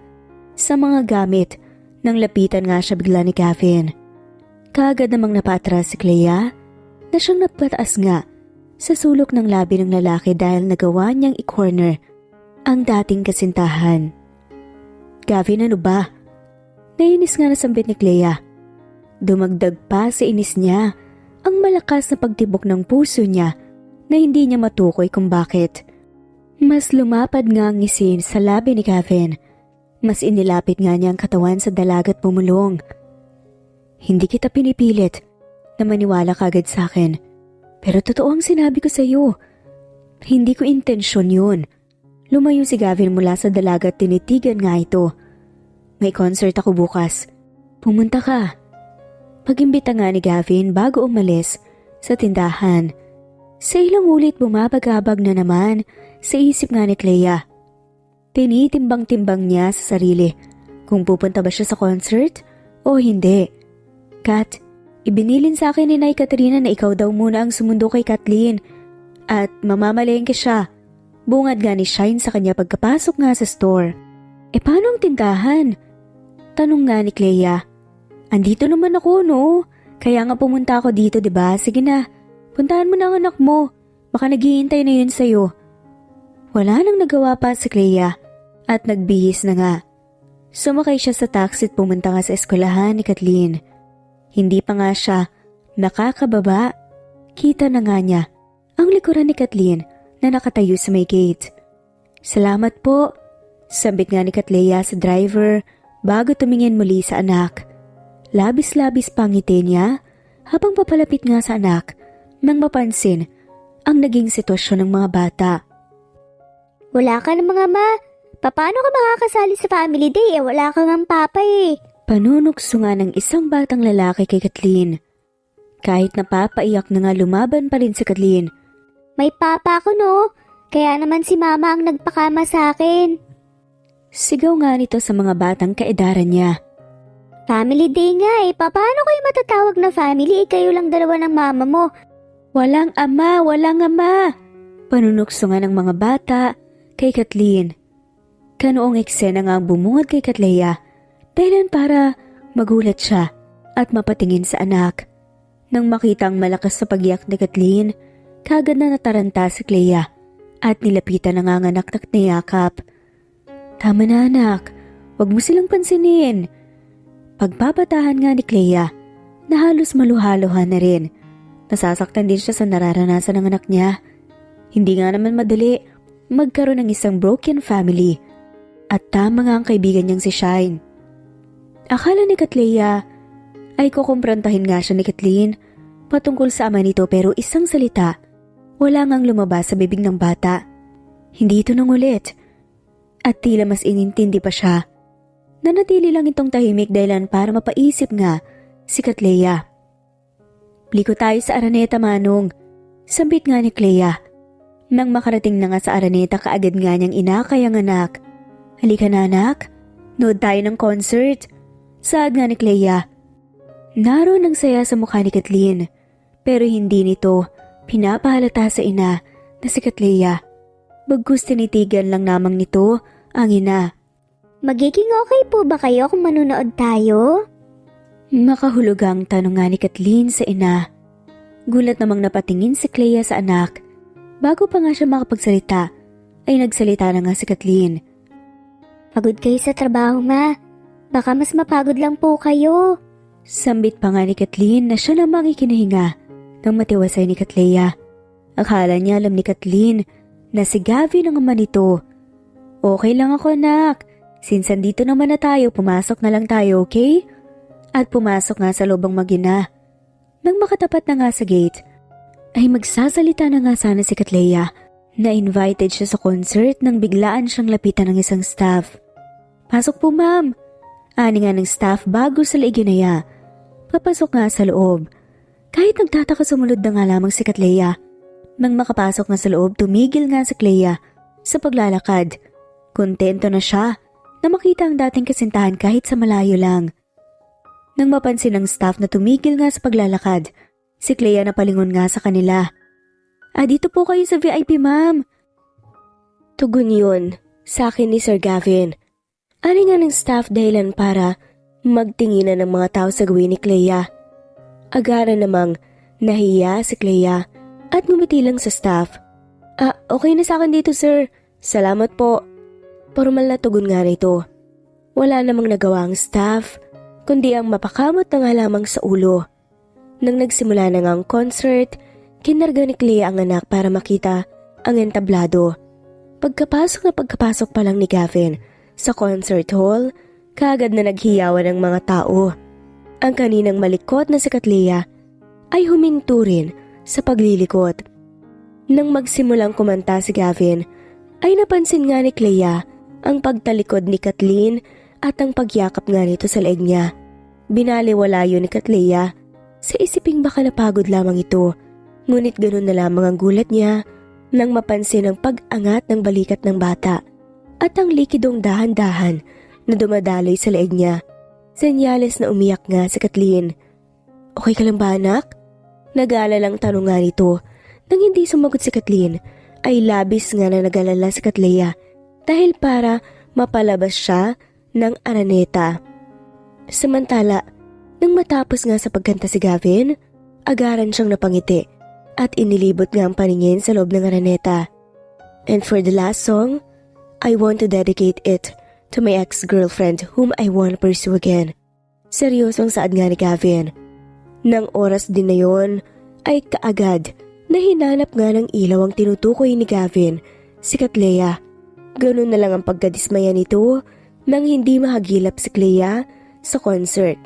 sa mga gamit nang lapitan nga siya bigla ni Gavin. Kaagad namang napatras si Clea na siyang napataas nga sa sulok ng labi ng lalaki dahil nagawa niyang i-corner ang dating kasintahan. Gavin, ano ba? Nainis nga nasambit ni Clea. Dumagdag pa sa inis niya ang malakas na pagtibok ng puso niya na hindi niya matukoy kung bakit. Mas lumapad nga ang ngisin sa labi ni Gavin. Mas inilapit nga niya ang katawan sa dalagat pumulong. Hindi kita pinipilit na maniwala kagad sa akin. Pero totoo ang sinabi ko sa iyo. Hindi ko intensyon yun. Lumayo si Gavin mula sa dalagat, tinitigan nga ito. May concert ako bukas. Pumunta ka. Pag-imbita nga ni Gavin bago umalis sa tindahan. Sa ilang ulit bumabagabag na naman sa isip nga ni Clea. Tinitimbang-timbang niya sa sarili kung pupunta ba siya sa concert o hindi. Kat, ibinilin sa akin ni Nay Katrina na ikaw daw muna ang sumundo kay Kathleen at mamamalengke siya. Bungad nga ni Shine sa kanya pagkapasok nga sa store. E paano ang tindahan? Tanong nga ni Clea. Andito naman ako, no? Kaya nga pumunta ako dito, diba? Sige na, puntahan mo na ang anak mo. Baka naghihintay na yun sa'yo. Wala nang nagawa pa si Clea at nagbihis na nga. Sumakay siya sa taxi at pumunta nga sa eskwelahan ni Kathleen. Hindi pa nga siya nakakababa. Kita na nga niya ang likuran ni Kathleen na nakatayo sa may gate. Salamat po, sambit nga ni Katleya sa driver bago tumingin muli sa anak. Labis-labis pang ngiti niya habang papalapit nga sa anak nang mapansin ang naging sitwasyon ng mga bata. Wala ka na mga ma. Paano ka makakasali sa family day? Wala kang ang papa eh. Panunukso nga ng isang batang lalaki kay Kathleen. Kahit napapaiyak na nga lumaban pa rin si Kathleen. May papa ako no. Kaya naman si mama ang nagpakama sa akin. Sigaw nga nito sa mga batang kaedaran niya. Family day nga eh. Paano kayo matatawag na family? Kayo lang dalawa ng mama mo. Walang ama, walang ama. Panunukso nga ng mga bata kay Kathleen. Kanoong eksena nga ang bumungad kay Katleya dahilan para magulat siya at mapatingin sa anak. Nang makita ang malakas sa pagyak ni Kathleen, kagad na nataranta si Clea at nilapitan ang nanganganak na yakap. Tama na anak, wag mo silang pansinin. Pagbabatahan nga ni Clea na halos maluhaluhan na rin. Nasasaktan din siya sa nararanasan ng anak niya. Hindi nga naman madali magkaroon ng isang broken family. At tama nga ang kaibigan niyang si Shine. Akala ni Katleya ay kukumprontahin nga siya ni Kathleen patungkol sa ama nito pero isang salita wala ngang lumabas sa bibig ng bata. Hindi ito nangulit. At tila mas inintindi pa siya. Nanatili lang itong tahimik dahilan para mapaisip nga si Katleya. Liko tayo sa Araneta, Manong. Sambit nga ni Clea. Nang makarating na nga sa Araneta, kaagad nga niyang inakay ang anak. Halika na anak, nood tayo ng concert. Saad nga ni Clea. Naroon ang saya sa mukha ni Kathleen, pero hindi nito pinapahalata sa ina na si Katleya. Bagkus tinitigan lang namang nito ang ina. Magiging okay po ba kayo kung manunood tayo? Makahulugang tanong nga ni Kathleen sa ina. Gulat namang napatingin si Clea sa anak Bago pa nga siya makapagsalita, ay nagsalita na nga si Kathleen. Pagod kayo sa trabaho, ma. Baka mas mapagod lang po kayo. Sambit pa nga ni Kathleen na siya namang ikinahinga nang matiwasay ni Katleya. Akala niya alam ni Kathleen na si Gavin ang ama nito. Okay lang ako, anak. Since andito naman na tayo, pumasok na lang tayo, okay? At pumasok nga sa loob ang mag-ina. Nang makatapat na nga sa gate, ay magsasalita na nga sana si Katleya na invited siya sa concert nang biglaan siyang lapitan ng isang staff. Pasok po, ma'am. Ani nga ng staff bago sa iginaya. Papasok nga sa loob. Kahit nagtataka sumunod na nga lamang si Katleya. Nang makapasok nga sa loob, tumigil nga si Clea sa paglalakad. Kontento na siya na makita ang dating kasintahan kahit sa malayo lang. Nang mapansin ng staff na tumigil nga sa paglalakad, si Clea napalingon nga sa kanila. Dito po kayo sa VIP, ma'am. Tugon yun sa akin ni Sir Gavin. Ani nga ng staff dahilan para magtinginan ng mga tao sa gawin ni Clea. Agara namang nahiya si Clea at ngumiti lang sa staff. Okay na sa akin dito, sir. Salamat po. Formal na tugon nga nito. Wala namang nagawa ang staff, kundi ang mapakamot na nga lamang sa ulo. Nang nagsimula na nga ang concert, kinarga ni Clea ang anak para makita ang entablado. Pagkapasok pa lang ni Gavin sa concert hall, kaagad na naghiyawan ng mga tao. Ang kaninang malikot na si Clea ay huminto rin sa paglilikot. Nang magsimulang kumanta si Gavin, ay napansin nga ni Clea ang pagtalikod ni Kathleen at ang pagyakap nga nito sa leeg niya. Binaliwala yun ni Clea sa isiping baka napagod lamang ito, ngunit ganun na lamang ang gulat niya nang mapansin ang pag-angat ng balikat ng bata at ang likidong dahan-dahan na dumadaloy sa leeg niya. Senyales na umiyak nga si Kathleen. Okay ka lang ba, anak? Nag-aalalang tanong nga nito. Nang hindi sumagot si Kathleen, ay labis nga na nag-alala si Clea dahil para mapalabas siya ng araneta. Samantala, nang matapos nga sa pagkanta si Gavin, agaran siyang napangiti at inilibot nga ang paningin sa loob ng araneta. And for the last song, I want to dedicate it to my ex-girlfriend whom I want to pursue again. Seryosong saad nga ni Gavin. Nang oras din na yon, ay kaagad na hinanap nga ng ilaw ang tinutukoy ni Gavin, si Clea. Ganun na lang ang pagkadismaya nito nang hindi mahagilap si Clea sa concert.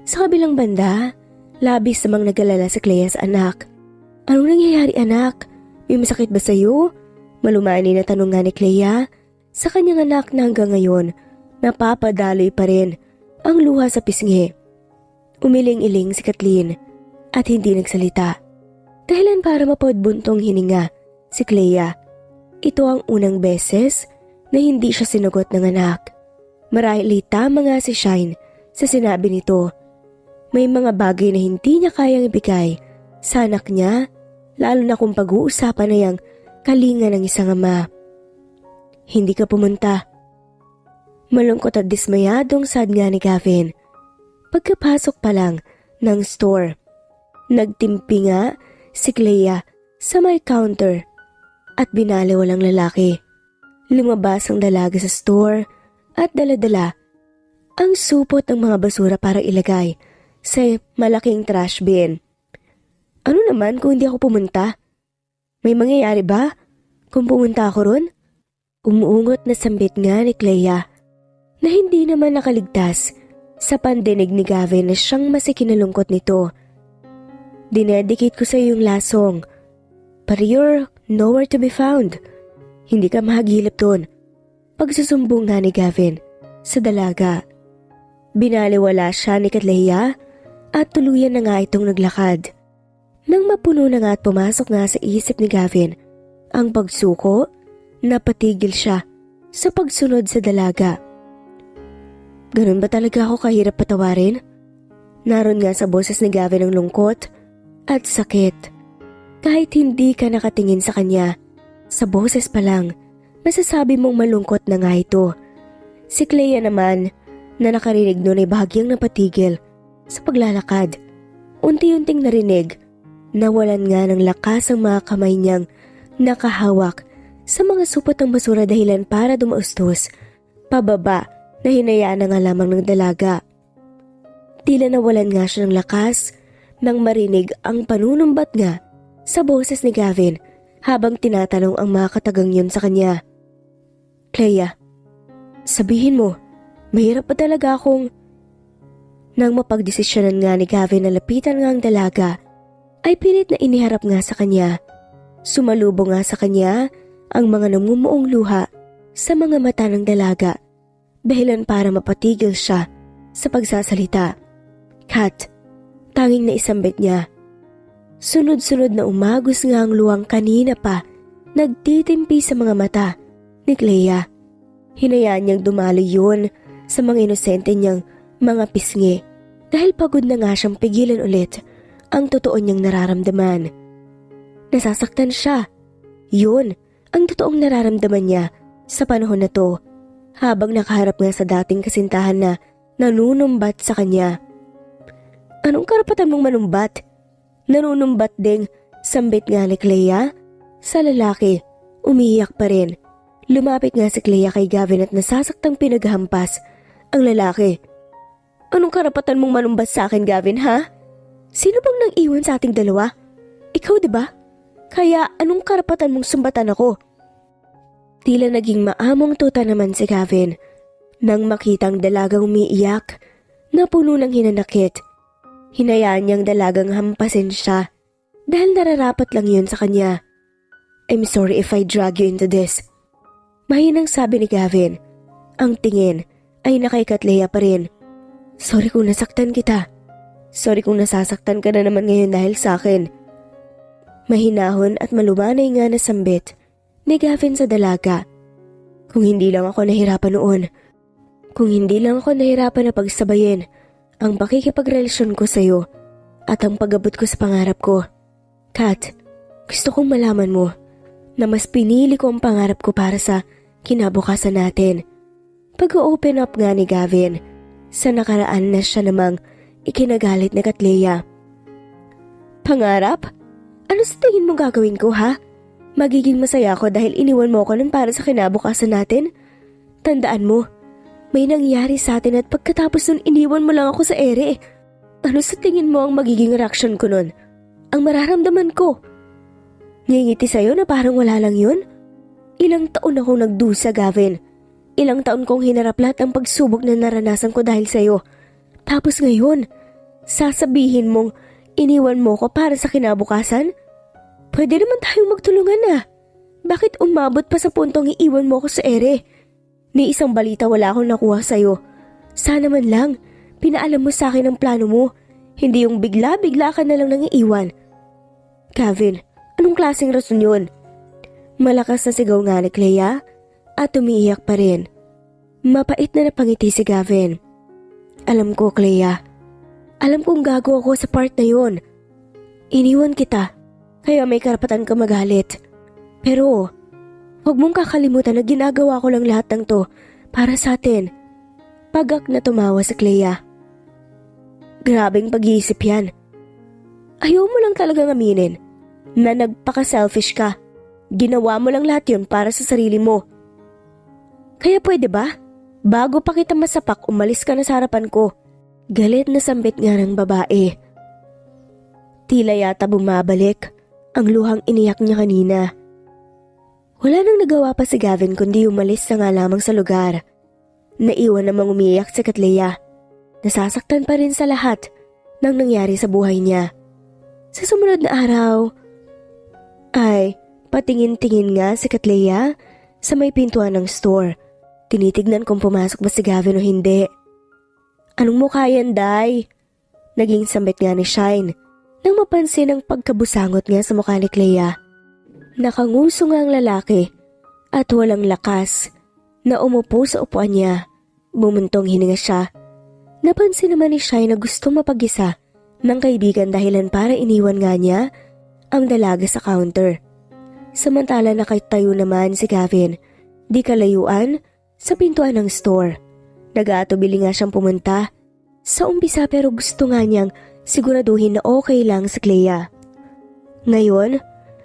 Sa kabilang banda, labis namang nag-alala si Clea sa anak. Anong nangyayari, anak? May masakit ba sa'yo? Malumani na tanong nga ni Clea sa kanyang anak na hanggang ngayon napapadaloy pa rin ang luha sa pisngi. Umiling-iling si Kathleen at hindi nagsalita. Dahilan para mapaudbuntong hininga si Clea. Ito ang unang beses na hindi siya sinagot ng anak. Marahil tama nga si Shine sa sinabi nito. May mga bagay na hindi niya kayang ibigay sa anak niya, lalo na kung pag-uusapan na yung kalinga ng isang ama. Hindi ka pumunta. Malungkot at dismayadong sad nga ni Gavin. Pagkapasok pa lang ng store, nagtimpi nga si Clea sa may counter at binaliwal ang lalaki. Lumabas ang dalaga sa store at dala-dala ang supot ng mga basura para ilagay sa malaking trash bin. Ano naman kung hindi ako pumunta? May mangyayari ba kung pumunta ako ron? Umuungot na sambit nga ni Clea na hindi naman nakaligtas sa pandinig ni Gavin na siyang masikinalungkot nito. Dinedicate ko sa iyo yung last song, but you're nowhere to be found. Hindi ka mahagilap doon. Pagsusumbong nga ni Gavin sa dalaga. Binaliwala siya ni Clea at tuluyan na nga itong naglakad. Nang mapuno na nga at pumasok nga sa isip ni Gavin ang pagsuko, napatigil siya sa pagsunod sa dalaga. Ganun ba talaga ako kahirap patawarin? Naroon nga sa boses ni Gavin ang lungkot at sakit. Kahit hindi ka nakatingin sa kanya, sa boses pa lang, masasabi mong malungkot na nga ito. Si Clea naman, na nakarinig noon ay bahagyang napatigil sa paglalakad. Unti-unting narinig, nawalan nga ng lakas ang mga kamay niyang nakahawak sa mga supot ng basura dahilan para dumaustos, pababa na hinayaan na nga lamang ng dalaga. Tila nawalan nga siya ng lakas nang marinig ang panunumbat nga sa boses ni Gavin habang tinatanong ang mga katagang yun sa kanya. Clea, sabihin mo, mahirap pa talaga akong... Nang mapagdesisyonan nga ni Gavin na lapitan nga ang dalaga, ay pilit na iniharap nga sa kanya. Sumalubong nga sa kanya ang mga namumuong luha sa mga mata ng dalaga, dahilan para mapatigil siya sa pagsasalita. Kat, tanging naisambit niya. Sunod-sunod na umagos nga ang luwang kanina pa nagtitimpi sa mga mata ni Clea. Hinayaan niyang dumalo yun sa mga inosente niyang mga pisngi dahil pagod na nga siyang pigilan ulit ang totoo niyang nararamdaman. Nasasaktan siya. Yun ang totoong nararamdaman niya sa panahon na to habang nakaharap nga sa dating kasintahan na nanunumbat sa kanya. Anong karapatan mong manumbat? Nanunumbat ding sambit nga ni Clea sa lalaki. Umiiyak pa rin. Lumapit nga si Clea kay Gavin at nasasaktang pinaghampas ang lalaki. Anong karapatan mong manumbat sa akin, Gavin, ha? Sino bang nang iwan sa ating dalawa? Ikaw, di ba? Kaya anong karapatan mong sumbatan ako? Tila naging maamong tuta naman si Gavin nang makitang dalagang umiiyak na puno ng hinanakit. Hinayaan niyang dalagang hampasin siya dahil nararapat lang yun sa kanya. I'm sorry if I drag you into this. Mahinang sabi ni Gavin. Ang tingin ay nakay Clea pa rin. Sorry kung nasaktan kita. Sorry kung nasasaktan ka na naman ngayon dahil sa akin. Mahinahon at malumanay nga na sambit ni Gavin sa dalaga. Kung hindi lang ako nahirapan noon. Kung hindi lang ako nahirapan na pagsabayin ang pakikipagrelasyon ko sa'yo at ang pag-abot ko sa pangarap ko. Kat, gusto kong malaman mo na mas pinili ko ang pangarap ko para sa kinabukasan natin. Pag-open up nga ni Gavin sa nakaraan na siya namang ikinagalit ni Clea. Pangarap? Ano sa tingin mo gagawin ko, ha? Magiging masaya ako dahil iniwan mo ako ng para sa kinabukasan natin? Tandaan mo, may nangyari sa atin at pagkatapos nun iniwan mo lang ako sa ere. Ano sa tingin mo ang magiging reaksyon ko nun? Ang mararamdaman ko? Ngingiti sa'yo na parang wala lang yun? Ilang taon akong nagdusa, Gavin. Ilang taon kong hinarap lahat ng pagsubok na naranasan ko dahil sa'yo. Tapos ngayon, sasabihin mong iniwan mo ko para sa kinabukasan? Pwede naman tayong magtulungan na. Bakit umabot pa sa puntong iiwan mo ko sa ere? Ni isang balita wala akong nakuha sa'yo. Sana man lang, pinaalam mo sa akin ang plano mo. Hindi yung bigla-bigla ka na lang nang iiwan. Gavin, anong klaseng rason yun? Malakas na sigaw nga ni Clea at umiiyak pa rin. Mapait na napangiti si Gavin. Alam ko, Clea. Alam kong gago ako sa part na yun. Iniwan kita, kaya may karapatan ka magalit. Pero, huwag mong kakalimutan na ginagawa ko lang lahat ng to para sa atin. Pagak na tumawa si Clea. Grabeng pag-iisip yan. Ayaw mo lang talagang aminin na nagpaka-selfish ka. Ginawa mo lang lahat yun para sa sarili mo. Kaya pwede ba? Bago pa kita masapak, umalis ka na sa harapan ko. Galit na sambit nga ng babae. Tila yata bumabalik ang luhang iniyak niya kanina. Wala nang nagawa pa si Gavin kundi umalis na nga lamang sa lugar. Naiwan namang umiiyak si Clea. Nasasaktan pa rin sa lahat ng nangyari sa buhay niya. Sa sumunod na araw, ay patingin-tingin nga si Clea sa may pintuan ng store. Tinitignan kung pumasok ba si Gavin o hindi. Anong mukha yan, Day? Naging sambit nga ni Shine nang mapansin ang pagkabusangot nga sa mukha ni Clea. Nakanguso nga ang lalaki at walang lakas na umupo sa upuan niya. Bumuntong hininga siya. Napansin naman ni Shine na gustong mapag-isa ng kaibigan dahilan para iniwan nga niya ang dalaga sa counter. Samantala nakatayo naman si Gavin, di kalayuan sa pintuan ng store. Nag-aatubili nga siyang pumunta sa umpisa pero gusto nga niyang siguraduhin na okay lang si Clea. Ngayon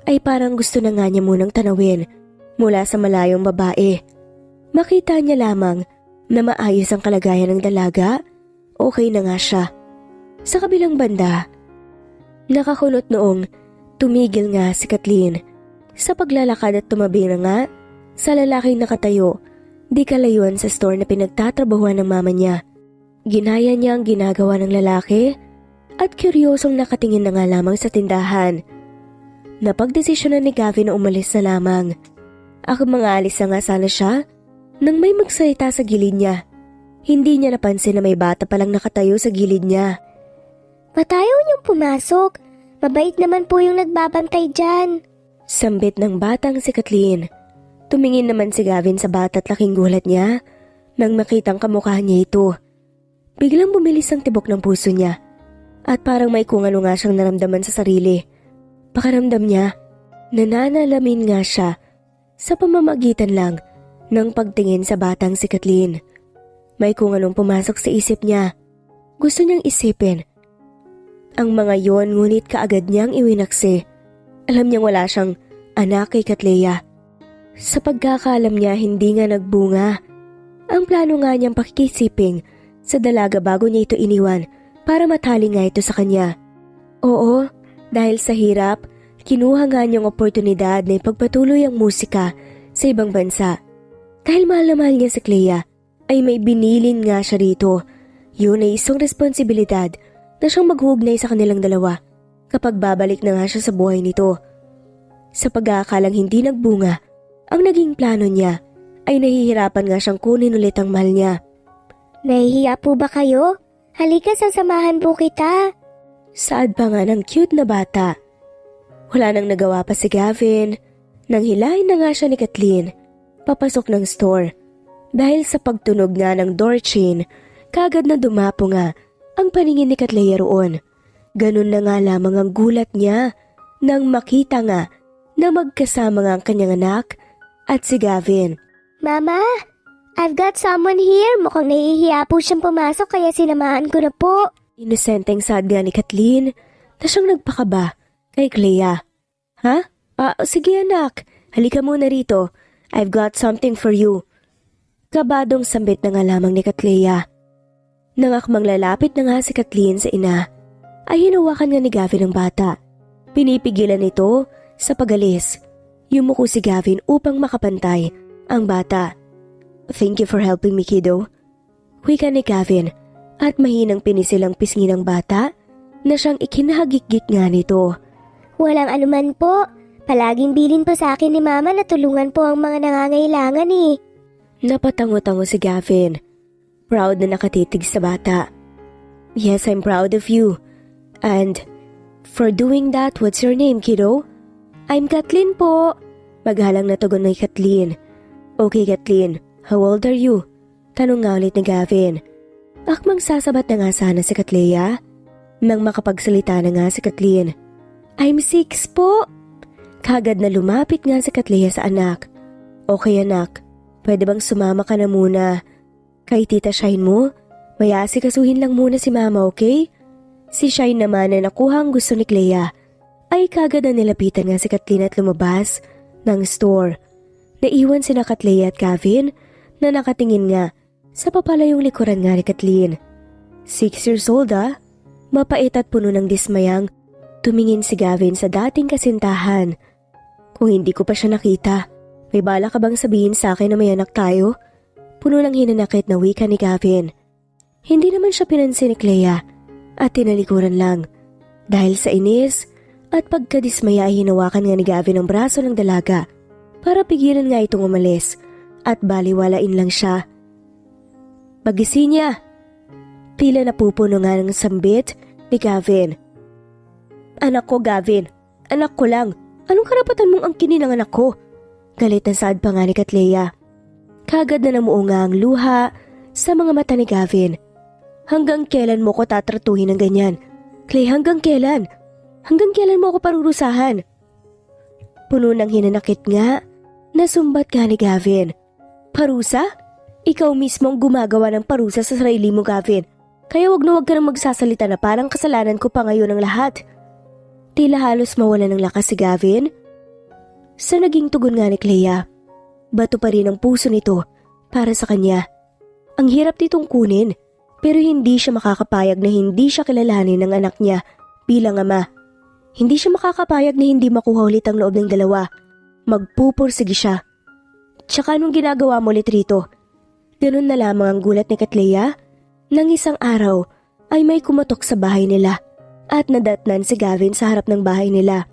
ay parang gusto na nga niya munang tanawin mula sa malayong babae. Makita niya lamang na maayos ang kalagayan ng dalaga, okay na nga siya. Sa kabilang banda, nakakulot noong tumigil nga si Kathleen sa paglalakad at tumabi na nga sa lalaking nakatayo di kalayuan sa store na pinagtatrabahuan ng mama niya. Ginaya niya ang ginagawa ng lalaki at kuryosong nakatingin na nga lamang sa tindahan. Napagdesisyonan ni Gavin na umalis na lamang. Ako mga alis na nga sana siya nang may magsalita sa gilid niya. Hindi niya napansin na may bata palang nakatayo sa gilid niya. Matayaw niyong pumasok. Mabait naman po yung nagbabantay dyan. Sambit ng batang si Kathleen. Tumingin naman si Gavin sa bata at laking gulat niya nang makitang kamukha niya ito. Biglang bumilis ang tibok ng puso niya at parang may kung ano nga siyang naramdaman sa sarili. Pakiramdam niya, nananalamin nga siya sa pamamagitan lang ng pagtingin sa batang si Kathleen. May kung anong pumasok sa isip niya. Gusto niyang isipin ang mga yon, ngunit kaagad niyang iwinaksi. Alam niyang wala siyang anak kay Katleya. Sa pagkakaalam niya, hindi nga nagbunga. Ang plano nga niyang pakikisiping sa dalaga bago niya ito iniwan para matali nga ito sa kanya. Oo, dahil sa hirap, kinuha nga niyang oportunidad na ipagpatuloy ang musika sa ibang bansa. Dahil mahal na mahal niya si Clea, ay may binilin nga siya rito. Yun ay isang responsibilidad na siyang maghugnay sa kanilang dalawa kapag babalik na nga siya sa buhay nito. Sa pag-aakalang hindi nagbunga, ang naging plano niya ay nahihirapan nga siyang kunin ulit ang mahal niya. Nahihiya po ba kayo? Halika, sasamahan po kita. Saad pa nga ng cute na bata. Wala nang nagawa pa si Gavin nang hilahin na nga siya ni Kathleen papasok ng store. Dahil sa pagtunog nga ng door chain, kagad na dumapo nga ang paningin ni Katleya roon. Ganun na nga lamang ang gulat niya nang makita nga na magkasama nga ang kanyang anak at si Gavin. Mama, I've got someone here. Mukhang nahihiya po siyang pumasok kaya sinamahan ko na po. Inosenteng saad nga ni Kathleen na siyang nagpakaba kay Clea. Ha? Sige anak, halika muna rito. I've got something for you. Kabadong sambit na nga lamang ni Katleya. Nang akmang lalapit na nga si Kathleen sa ina, ay hinawakan nga ni Gavin ang bata. Pinipigilan ito sa pagalis. Yumuko si Gavin upang makapantay ang bata. Thank you for helping me, kiddo. Wika ni Gavin at mahinang pinisilang pisngi ng bata na siyang ikinahagikgik nga nito. Walang anuman po. Palaging bilin po sa akin ni Mama na tulungan po ang mga nangangailangan eh. Napatango-tango si Gavin. Proud na nakatitig sa bata. Yes, I'm proud of you. And for doing that, what's your name, kiddo? I'm Kathleen po. Maghalang na tugon ni Kathleen. Okay, Kathleen. How old are you? Tanong nga ulit ni Gavin. Akmang sasabat na nga sana si Katleya nang makapagsalita na nga si Kathleen. I'm 6 po. Kagad na lumapit nga si Katleya sa anak. Okay anak, pwede bang sumama ka na muna? Kay Tita Shine mo, may asikasuhin lang muna si Mama, okay? Si Shine naman na nakuha ang gusto ni Clea, ay kagad na nilapitan nga si Kathleen at lumabas ng store. Naiwan sina Katleya at Gavin na nakatingin nga sa papalayong likuran nga ni Kathleen. 6 years old Mapait at puno ng dismayang tumingin si Gavin sa dating kasintahan. Kung hindi ko pa siya nakita, may bala ka bang sabihin sa akin na may anak tayo? Puno ng hinanakit na wika ni Gavin. Hindi naman siya pinansin ni Clea at tinalikuran lang. Dahil sa inis at pagkadismaya ay hinawakan nga ni Gavin ang braso ng dalaga para pigilan nga itong umalis at baliwalain lang siya. Pagising niya! Tila napupuno nga ng sambit ni Gavin. Anak ko, Gavin. Anak ko lang. Anong karapatan mong angkinin ang anak ko? Galit na saad pa nga ni Katleya. Kagad na namuo nga ang luha sa mga mata ni Gavin. Hanggang kailan mo ko tatratuhin ng ganyan? Clay, hanggang kailan? Hanggang kailan mo ako parurusahan? Puno ng hinanakit nga, nasumbat nga ni Gavin. Parusa? Ikaw mismo ang gumagawa ng parusa sa sarili mo, Gavin. Kaya wag ka nang magsasalita na parang kasalanan ko pa ngayon ang lahat. Tila halos mawala ng lakas si Gavin Sa naging tugon nga ni Clea, bato pa rin ang puso nito para sa kanya. Ang hirap nitong kunin, pero hindi siya makakapayag na hindi siya kilalanin ng anak niya bilang ama. Hindi siya makakapayag na hindi makuha ulit ang loob ng dalawa. Magpupursige siya. Tsaka anong ginagawa mo ulit rito? Ganun na lamang ang gulat ni Clea nang isang araw ay may kumatok sa bahay nila at nadatnan si Gavin sa harap ng bahay nila.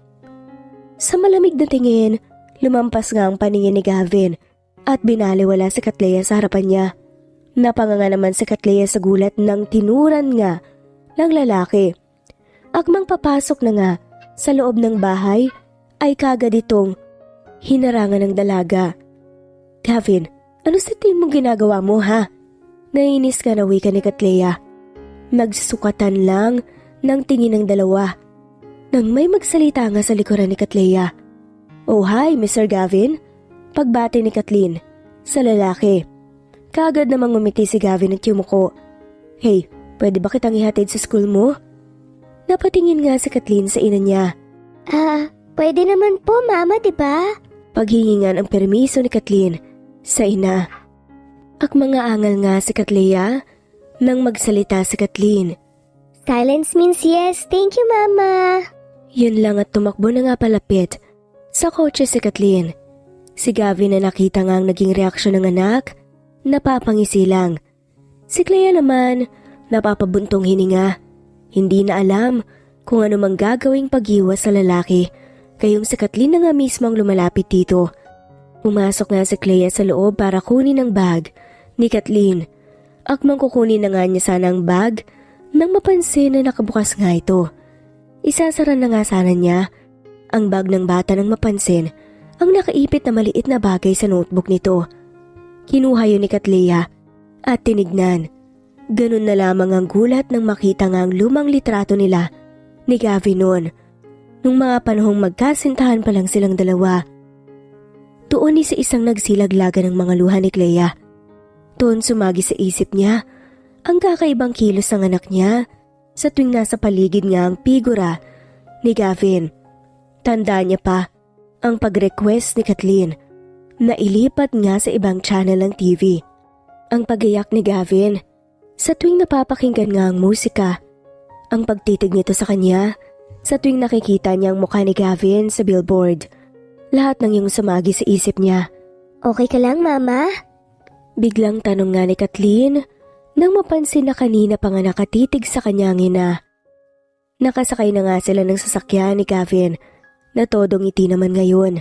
Sa malamig na tingin, lumampas nga ang paningin ni Gavin at binaliwala si Clea sa harapan niya. Napanganga naman si Clea sa gulat nang tinuran nga ng lalaki. Akmang papasok na nga sa loob ng bahay ay kagad itong hinarangan ng dalaga. Gavin, ano sa tingin mong ginagawa mo ha? Nainis ka na wika ni Clea. Nagsukatan lang ng tingin ng dalawa. Nang may magsalita nga sa likuran ni Clea. Oh hi, Mr. Gavin. Pagbati ni Kathleen sa lalaki. Kaagad namang ngumiti si Gavin at yumuko. Hey, pwede ba kitang ihatid sa school mo? Napatingin nga si Kathleen sa ina niya. Pwede naman po, Mama, diba? Paghihingan ang permiso ni Kathleen sa ina. Mga angal nga si Clea nang magsalita si Kathleen. Silence means yes. Thank you, Mama. Yun lang at tumakbo na nga palapit sa kotse si Kathleen. Si Gavin na nakita nga ang naging reaksyon ng anak, napapangisi lang. Si Clea naman, napapabuntong hininga. Hindi na alam kung ano mang gagawing pag-iwas sa lalaki, kayong si Kathleen na nga mismo ang lumalapit dito. Pumasok nga si Clea sa loob para kunin ang bag ni Kathleen. Akmang kukunin na nga niya sana ang bag nang mapansin na nakabukas nga ito. Isasara na nga sana niya ang bag ng bata nang mapansin ang nakaipit na maliit na bagay sa notebook nito. Kinuha yun ni Clea at tinignan. Ganun na lamang ang gulat nang makita nga ang lumang litrato nila ni Gavin noon. Nung mga panahong magkasintahan pa lang silang dalawa. Doon sa isang nagsilaglagan ng mga luha ni Clea. Doon sumagi sa isip niya ang kakaibang kilos ng anak niya sa tuwing nasa paligid nga ang figura ni Gavin. Tanda niya pa ang pag-request ni Kathleen na ilipat nga sa ibang channel ng TV. Ang pag-iyak ni Gavin sa tuwing napapakinggan nga ang musika. Ang pagtitig nito sa kanya sa tuwing nakikita niya ang mukha ni Gavin sa billboard. Lahat ng yung sumagi sa isip niya. Okay ka lang, Mama? Biglang tanong nga ni Kathleen nang mapansin na kanina pa nga nakatitig sa kanyang ina. Nakasakay na nga sila ng sasakyan ni Gavin na todong ngiti naman ngayon.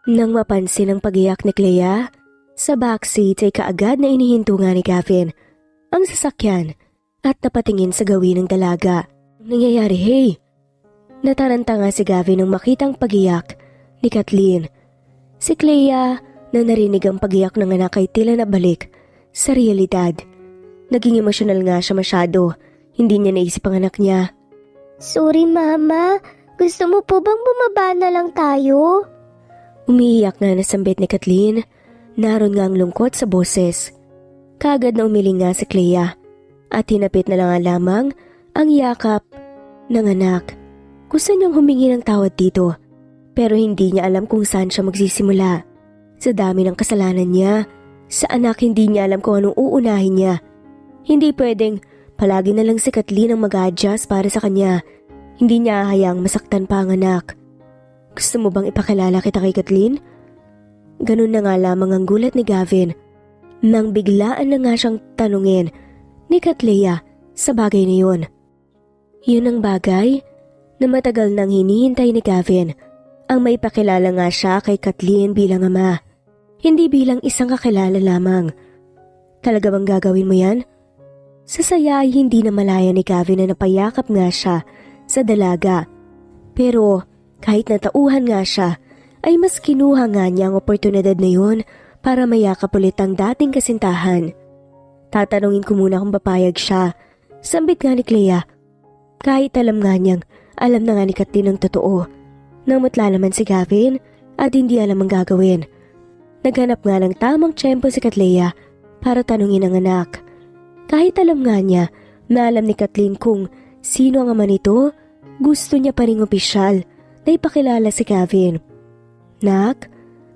Nang mapansin ang pag-iyak ni Clea, sa backseat ay kaagad na inihinto nga ni Gavin ang sasakyan at napatingin sa gawin ng dalaga. Nangyayari, hey? Nataranta nga si Gavin nang makitang pag-iyak ni Kathleen. Si Clea na narinig ang pag-iyak ng anak ay tila nabalik sa realidad. Naging emosyonal nga siya masyado. Hindi niya naisip ang anak niya. Sorry, Mama. Gusto mo po bang bumaba na lang tayo? Umiiyak nga na sambit ni Kathleen. Naroon nga ang lungkot sa boses. Kagad na umiling nga si Clea at hinapit na lang nga lamang ang yakap ng anak. Gusto niyang humingi ng tawad dito pero hindi niya alam kung saan siya magsisimula. Sa dami ng kasalanan niya, sa anak hindi niya alam kung anong uunahin niya. Hindi pwedeng palagi na lang si Kathleen ang mag-adjust para sa kanya. Hindi niya hahayang masaktan pa ang anak. Gusto mo bang ipakilala kita kay Kathleen? Ganun na nga lamang ang gulat ni Gavin nang biglaan na nga siyang tanungin ni Clea sa bagay na yun. Yun ang bagay na matagal nang hinihintay ni Gavin, ang may pakilala nga siya kay Kathleen bilang ama. Hindi bilang isang kakilala lamang. Talaga bang gagawin mo yan? Sa saya ay hindi na malaya ni Gavin na napayakap nga siya sa dalaga. Pero kahit natauhan nga siya, ay mas kinuha nga niya ang oportunidad na yun para mayakap ulit ang dating kasintahan. Tatanungin ko muna kung papayag siya. Sambit nga ni Clea. Kahit alam nga niyang, alam na nga ni Kathleen ang totoo. Namutla naman si Gavin at hindi alam ang gagawin. Naghanap nga ng tamang tiyempo si Clea para tanungin ang anak. Kahit alam nga niya na alam ni Kathleen kung sino ang ama nito, gusto niya pa ring opisyal na ipakilala si Gavin. Nak,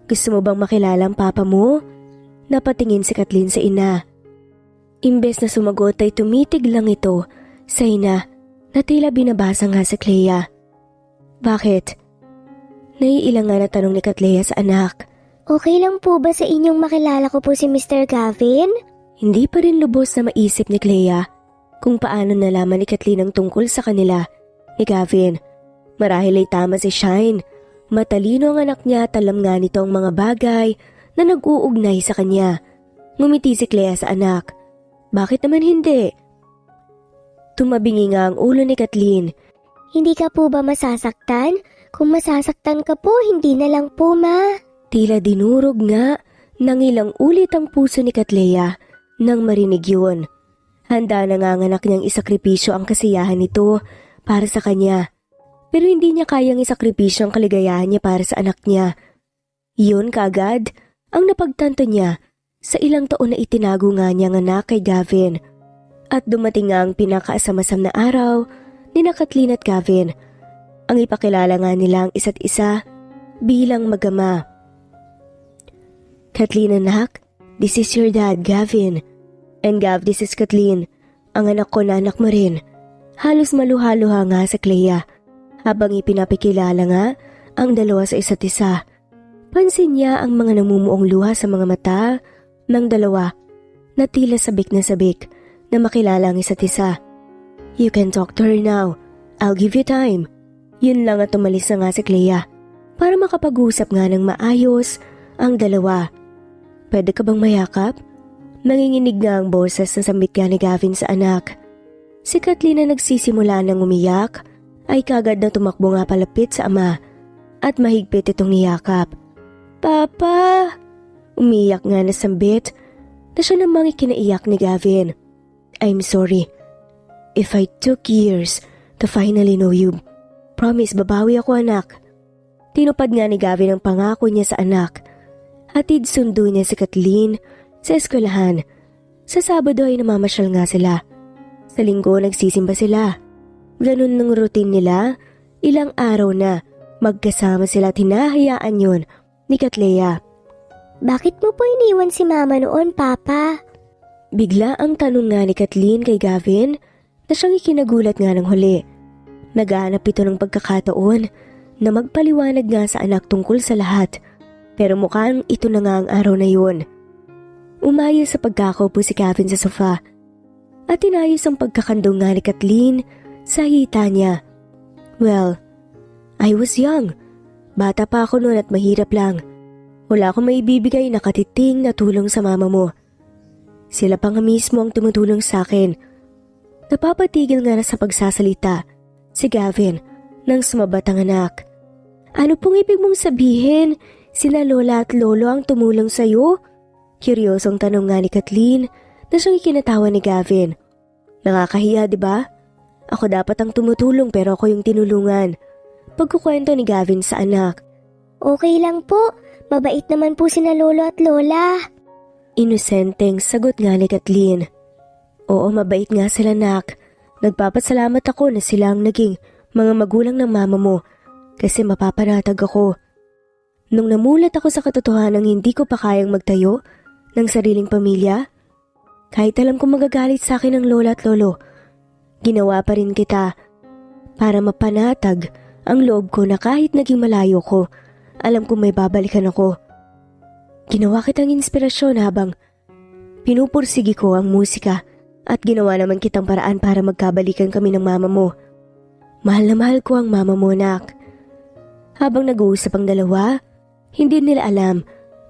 gusto mo bang makilala ang papa mo? Napatingin si Kathleen sa ina. Imbes na sumagot ay tumitig lang ito sa ina na tila binabasa nga sa Clea. Bakit? Naiilang nga na tanong ni Clea sa anak. Okay lang po ba sa inyong makilala ko po si Mr. Gavin? Hindi pa rin lubos na maisip ni Clea kung paano nalaman ni Kathleen ang tungkol sa kanila ni Gavin. Marahil ay tama si Shine. Matalino ang anak niya at alam nga nito ang mga bagay na nag-uugnay sa kanya. Ngumiti si Clea sa anak. Bakit naman hindi? Tumabingi nga ang ulo ni Kathleen. Hindi ka po ba masasaktan? Kung masasaktan ka po, hindi na lang po, Ma. Tila dinurog nga ng ilang ulit ang puso ni Kathleen nang marinig yun. Handa na nga ang anak niyang isakripisyo ang kasiyahan nito para sa kanya. Pero hindi niya kayang isakripisyo ang kaligayahan niya para sa anak niya. Iyon kaagad ang napagtanto niya sa ilang taon na itinago nga niyang anak kay Gavin. At dumating nga ang pinakaasam-asam na araw ni Kathleen at Gavin. Ang ipakilala nga nila ang isa't isa bilang mag-ama. Kathleen anak, this is your dad, Gavin. And Gav, this is Kathleen. Ang anak ko na anak mo rin. Halos maluha-luha nga sa Clea habang ipinapakilala nga ang dalawa sa isa't isa. Pansin niya ang mga namumuong luha sa mga mata ng dalawa na tila sabik na makilala ang isa't isa. You can talk to her now. I'll give you time. Yun lang at umalis na nga si Clea para makapag-usap nga ng maayos ang dalawa. Pwede ka bang mayakap? Nanginginig nga ang boses na sambit nga ni Gavin sa anak. Si Kathleen na nagsisimula ng umiyak ay kagad na tumakbo nga palapit sa ama at mahigpit itong niyakap. Papa! Umiyak nga na sambit na siya namang ikinaiyak ni Gavin. I'm sorry. If I took years to finally know you, promise babawi ako anak. Tinupad nga ni Gavin ang pangako niya sa anak. Hatid sundo niya si Kathleen sa eskwelahan. Sa Sabado ay namamasyal nga sila. Sa Linggo nagsisimba sila. Ganun ng routine nila, ilang araw na magkasama sila at hinahayaan yun ni Kathleen. Bakit mo po iniwan si Mama noon, Papa? Bigla ang tanong nga ni Kathleen kay Gavin na siyang ikinagulat nga ng huli. Naghahanap ito ng pagkakataon na magpaliwanag nga sa anak tungkol sa lahat. Pero mukhang ito na nga ang araw na yun. Umayos sa pagkakaupo si Gavin sa sofa at inayos ang pagkakandong nga ni Kathleen sa hita niya. Well, I was young. Bata pa ako noon at mahirap lang. Wala akong maibibigay na katiting na tulong sa mama mo. Sila pa nga mismo ang tumutulong sa akin. Napapatigil nga na sa pagsasalita si Gavin nang sumabat ang anak. Ano pong ibig mong sabihin? Sila lola at lolo ang tumulong sa'yo? Kuryosong tanong nga ni Kathleen na siyang ikinatawa ni Gavin. Nakakahiya, di ba? Ako dapat ang tumutulong pero ako yung tinulungan. Pagkukwento ni Gavin sa anak. Okay lang po. Mabait naman po sina lolo at lola. Inosenteng sagot nga ni Kathleen. Oo, mabait nga sila nak. Nagpapasalamat ako na sila ang naging mga magulang ng mama mo kasi mapapanatag ako. Nung namulat ako sa katotohanang hindi ko pa kayang magtayo ng sariling pamilya, kahit alam kong magagalit sa akin ng lola at lolo, ginawa pa rin kita para mapanatag ang loob ko na kahit naging malayo ko, alam kong may babalikan ako. Ginawa kitang inspirasyon habang pinupursigi ko ang musika at ginawa naman kitang paraan para magkabalikan kami ng mama mo. Mahal na mahal ko ang mama mo, nak. Habang nag-uusap ang dalawa, hindi nila alam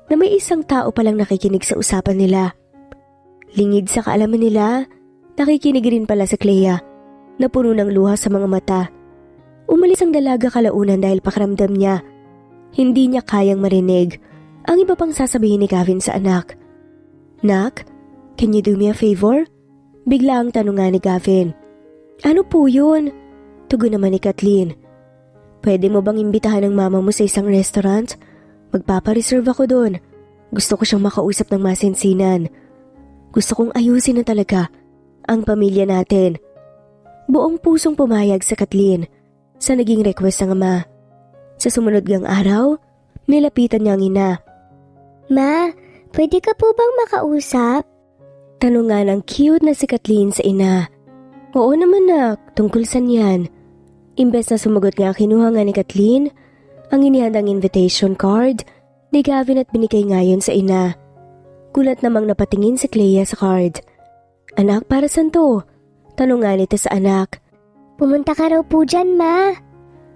na may isang tao palang nakikinig sa usapan nila. Lingid sa kaalaman nila, nakikinig rin pala sa Clea na puno ng luha sa mga mata. Umalis ang dalaga kalaunan dahil pakiramdam niya. Hindi niya kayang marinig ang iba pang sasabihin ni Gavin sa anak. Nak, can you do me a favor? Bigla ang tanong nga ni Gavin. Ano po yun? Tugon naman ni Kathleen. Pwede mo bang imbitahan ng mama mo sa isang restaurant? Magpapareserve ako doon. Gusto ko siyang makausap ng masinsinan. Gusto kong ayusin na talaga ang pamilya natin. Buong pusong pumayag sa Kathleen sa naging request ng ama. Sa sumunod gang araw, Nilapitan niya ang ina. Ma, pwede ka po bang makausap? Tanungan ng cute na si Kathleen sa ina. Oo naman nak, tungkol saan yan? Imbes na sumagot nga, kinuha nga ni Kathleen ang inihandang invitation card ni Gavin at binigay nga yun sa ina. Gulat namang napatingin si Clea sa card. Anak, para saan to? Tanong nga nito sa anak. Pumunta ka raw po dyan, Ma.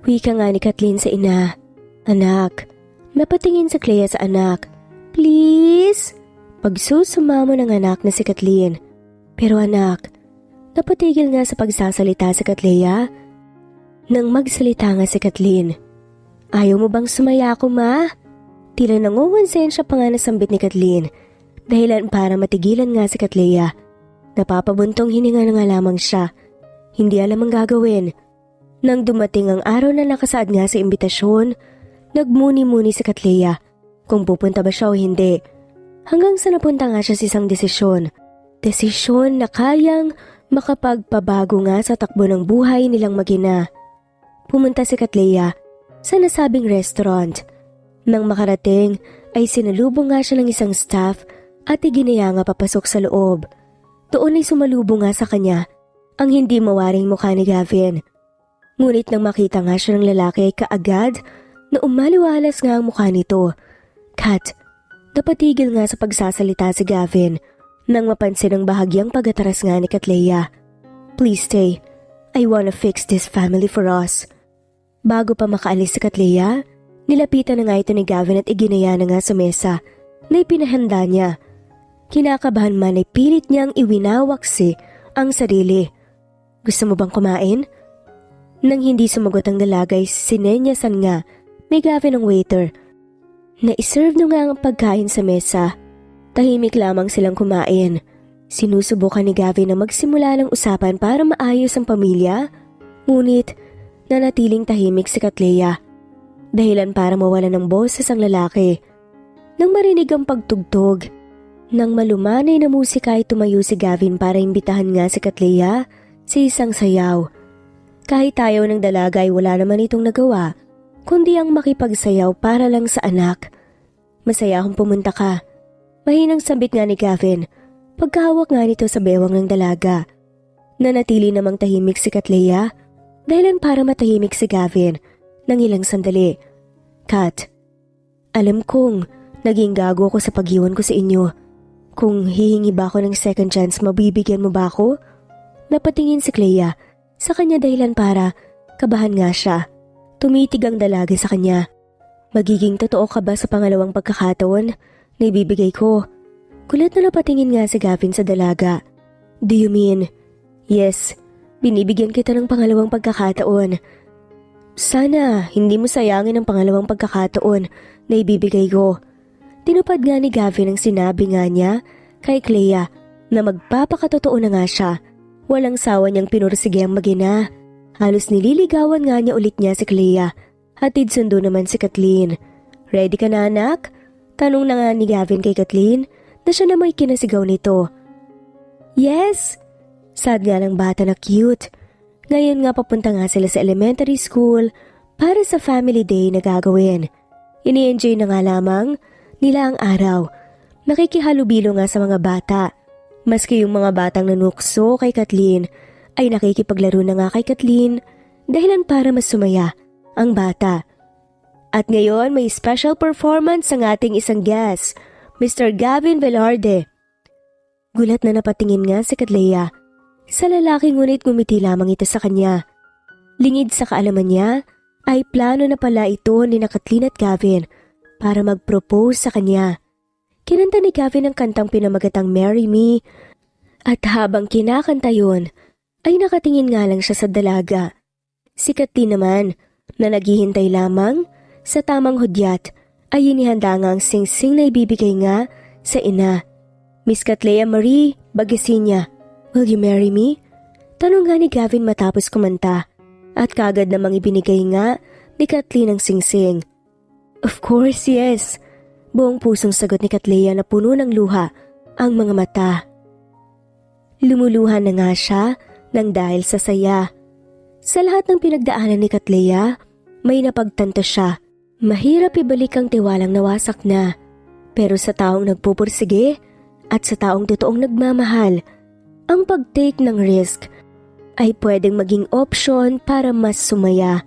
Wika nga ni Kathleen sa ina. Anak, napatingin si Clea sa anak. Please? Pagsusumamo ng anak na si Kathleen. Pero anak, napatigil nga sa pagsasalita si Clea. Nang magsalita nga si Kathleen. Ayaw mo bang sumaya ako, Ma? Tila nangungonsensya pa nga nasambit ni Kathleen. Dahilan para matigilan nga si Clea. Napapabuntong hininga na nga lamang siya. Hindi alam ang gagawin. Nang dumating ang araw na nakasaad nga sa imbitasyon, nagmuni-muni si Clea kung pupunta ba siya o hindi. Hanggang sa napunta nga siya sa isang desisyon. Desisyon na kayang makapagpabago nga sa takbo ng buhay nilang mag-ina. Pumunta si Clea sa nasabing restaurant. Nang makarating ay sinalubong nga siya ng isang staff at iginaya nga papasok sa loob. Doon ay sumalubong nga sa kanya ang hindi mawaring mukha ni Gavin. Ngunit nang makita nga siya ng lalaki ay kaagad na umaliwalas nga ang mukha nito. Kat, napatigil nga sa pagsasalita si Gavin nang mapansin ang bahagyang pag-atras nga ni Clea. Please stay. I wanna fix this family for us. Bago pa makaalis si Clea, nilapitan na nga ito ni Gavin at iginaya na nga sa mesa na ipinahanda niya. Kinakabahan man ay pilit niyang iwinawaksi ang sarili. Gusto mo bang kumain? Nang hindi sumagot ang dalaga ay sinenyasan nga ni Gavin ang waiter. Na-iserve na nga ang pagkain sa mesa. Tahimik lamang silang kumain. Sinusubukan ni Gavin na magsimula ng usapan para maayos ang pamilya. Ngunit nanatiling tahimik si Clea. Dahilan para mawala ng boses ang lalaki. Nang marinig ang pagtugtog, nang malumanay na musika ay tumayo si Gavin para imbitahan nga si Clea sa isang sayaw. Kahit ayaw ng dalaga ay wala naman itong nagawa, kundi ang makipagsayaw para lang sa anak. Masaya akong pumunta ka. Mahinang sambit nga ni Gavin, pagkahawak nga nito sa bewang ng dalaga. Nanatili namang tahimik si Clea, dahilan para matahimik si Gavin ng ilang sandali. Kat, alam kong naging gago ako sa pag-iwan ko sa inyo. Kung hihingi ba ako ng second chance, mabibigyan mo ba ako? Napatingin si Clea sa kanya dahilan para kabahan nga siya. Tumitig ang dalaga sa kanya. Magiging totoo ka ba sa pangalawang pagkakataon na ibibigay ko? Kulit na napatingin nga si Gavin sa dalaga. Do you mean? Yes, binibigyan kita ng pangalawang pagkakataon. Sana hindi mo sayangin ang pangalawang pagkakataon na ibibigay ko. Tinupad nga ni Gavin ang sinabi nga niya kay Clea na magpapakatotoo na nga siya. Walang sawa niyang pinursige ang mag-ina. Halos nililigawan nga niya ulit niya si Clea. Hatid sundo naman si Kathleen. Ready ka na anak? Tanong na nga ni Gavin kay Kathleen na siya na may kinasigaw nito. Yes! Sad nga ng bata na cute. Ngayon nga papunta nga sila sa elementary school para sa family day na gagawin. Ini-enjoy na nga lamang nila ang araw. Nakikihalubilo nga sa mga bata. Maski yung mga batang nanukso kay Kathleen ay nakikipaglaro na nga kay Kathleen dahilan para mas sumaya ang bata. At ngayon may special performance ang ating isang guest, Mr. Gavin Velarde. Gulat na napatingin nga si Clea sa lalaki ngunit ngumiti lamang ito sa kanya. Lingid sa kaalaman niya ay plano na pala ito ni Kathleen at Gavin para mag-propose sa kanya. Kinanta ni Gavin ang kantang pinamagatang Marry Me at habang kinakanta yun ay nakatingin nga lang siya sa dalaga. Si Kathleen naman na naghihintay lamang sa tamang hudyat ay inihanda nga ang sing-sing na ibibigay nga sa ina. Miss Clea Marie Bagasinya, will you marry me? Tanong nga ni Gavin matapos kumanta at kagad namang ibinigay nga ni Kathleen ang sing-sing. Of course, yes. Buong pusong sagot ni Clea na puno ng luha ang mga mata. Lumuluhan na nga siya nang dahil sa saya. Sa lahat ng pinagdaanan ni Clea, may napagtanto siya. Mahirap ibalik ang tiwalang nawasak na, pero sa taong nagpupursige at sa taong totoong nagmamahal, ang pag-take ng risk ay pwedeng maging option para mas sumaya.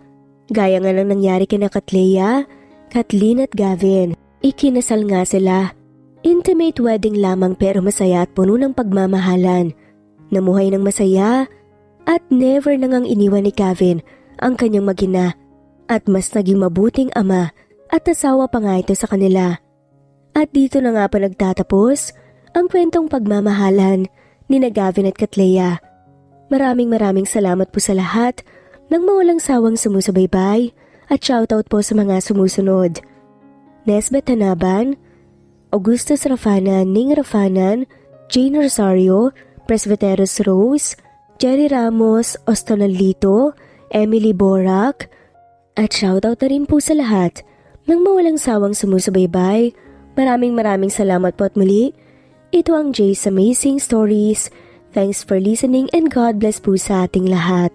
Gaya nga lang nangyari kina Katleya, Kathleen at Gavin. Ikinasal nga sila. Intimate wedding lamang pero masaya at puno ng pagmamahalan. Namuhay ng masaya at never nang iniwan ni Gavin ang kanyang mag-ina at mas naging mabuting ama at asawa pa nga ito sa kanila. At dito na nga pa nagtatapos ang kwentong pagmamahalan ni na Gavin at Katleya. Maraming salamat po sa lahat ng mawalang sawang sumusubaybay at shoutout po sa mga sumusunod. Nesbet Tanaban, Augustus Rafanan, Ning Rafanan, Jane Rosario, Presbyteros Rose, Jerry Ramos, Ostonalito, Emily Borak, at shoutout na rin po sa lahat ng mawalang sawang sumusubaybay. Maraming salamat po at muli. Ito ang Jay's Amazing Stories. Thanks for listening and God bless po sa ating lahat.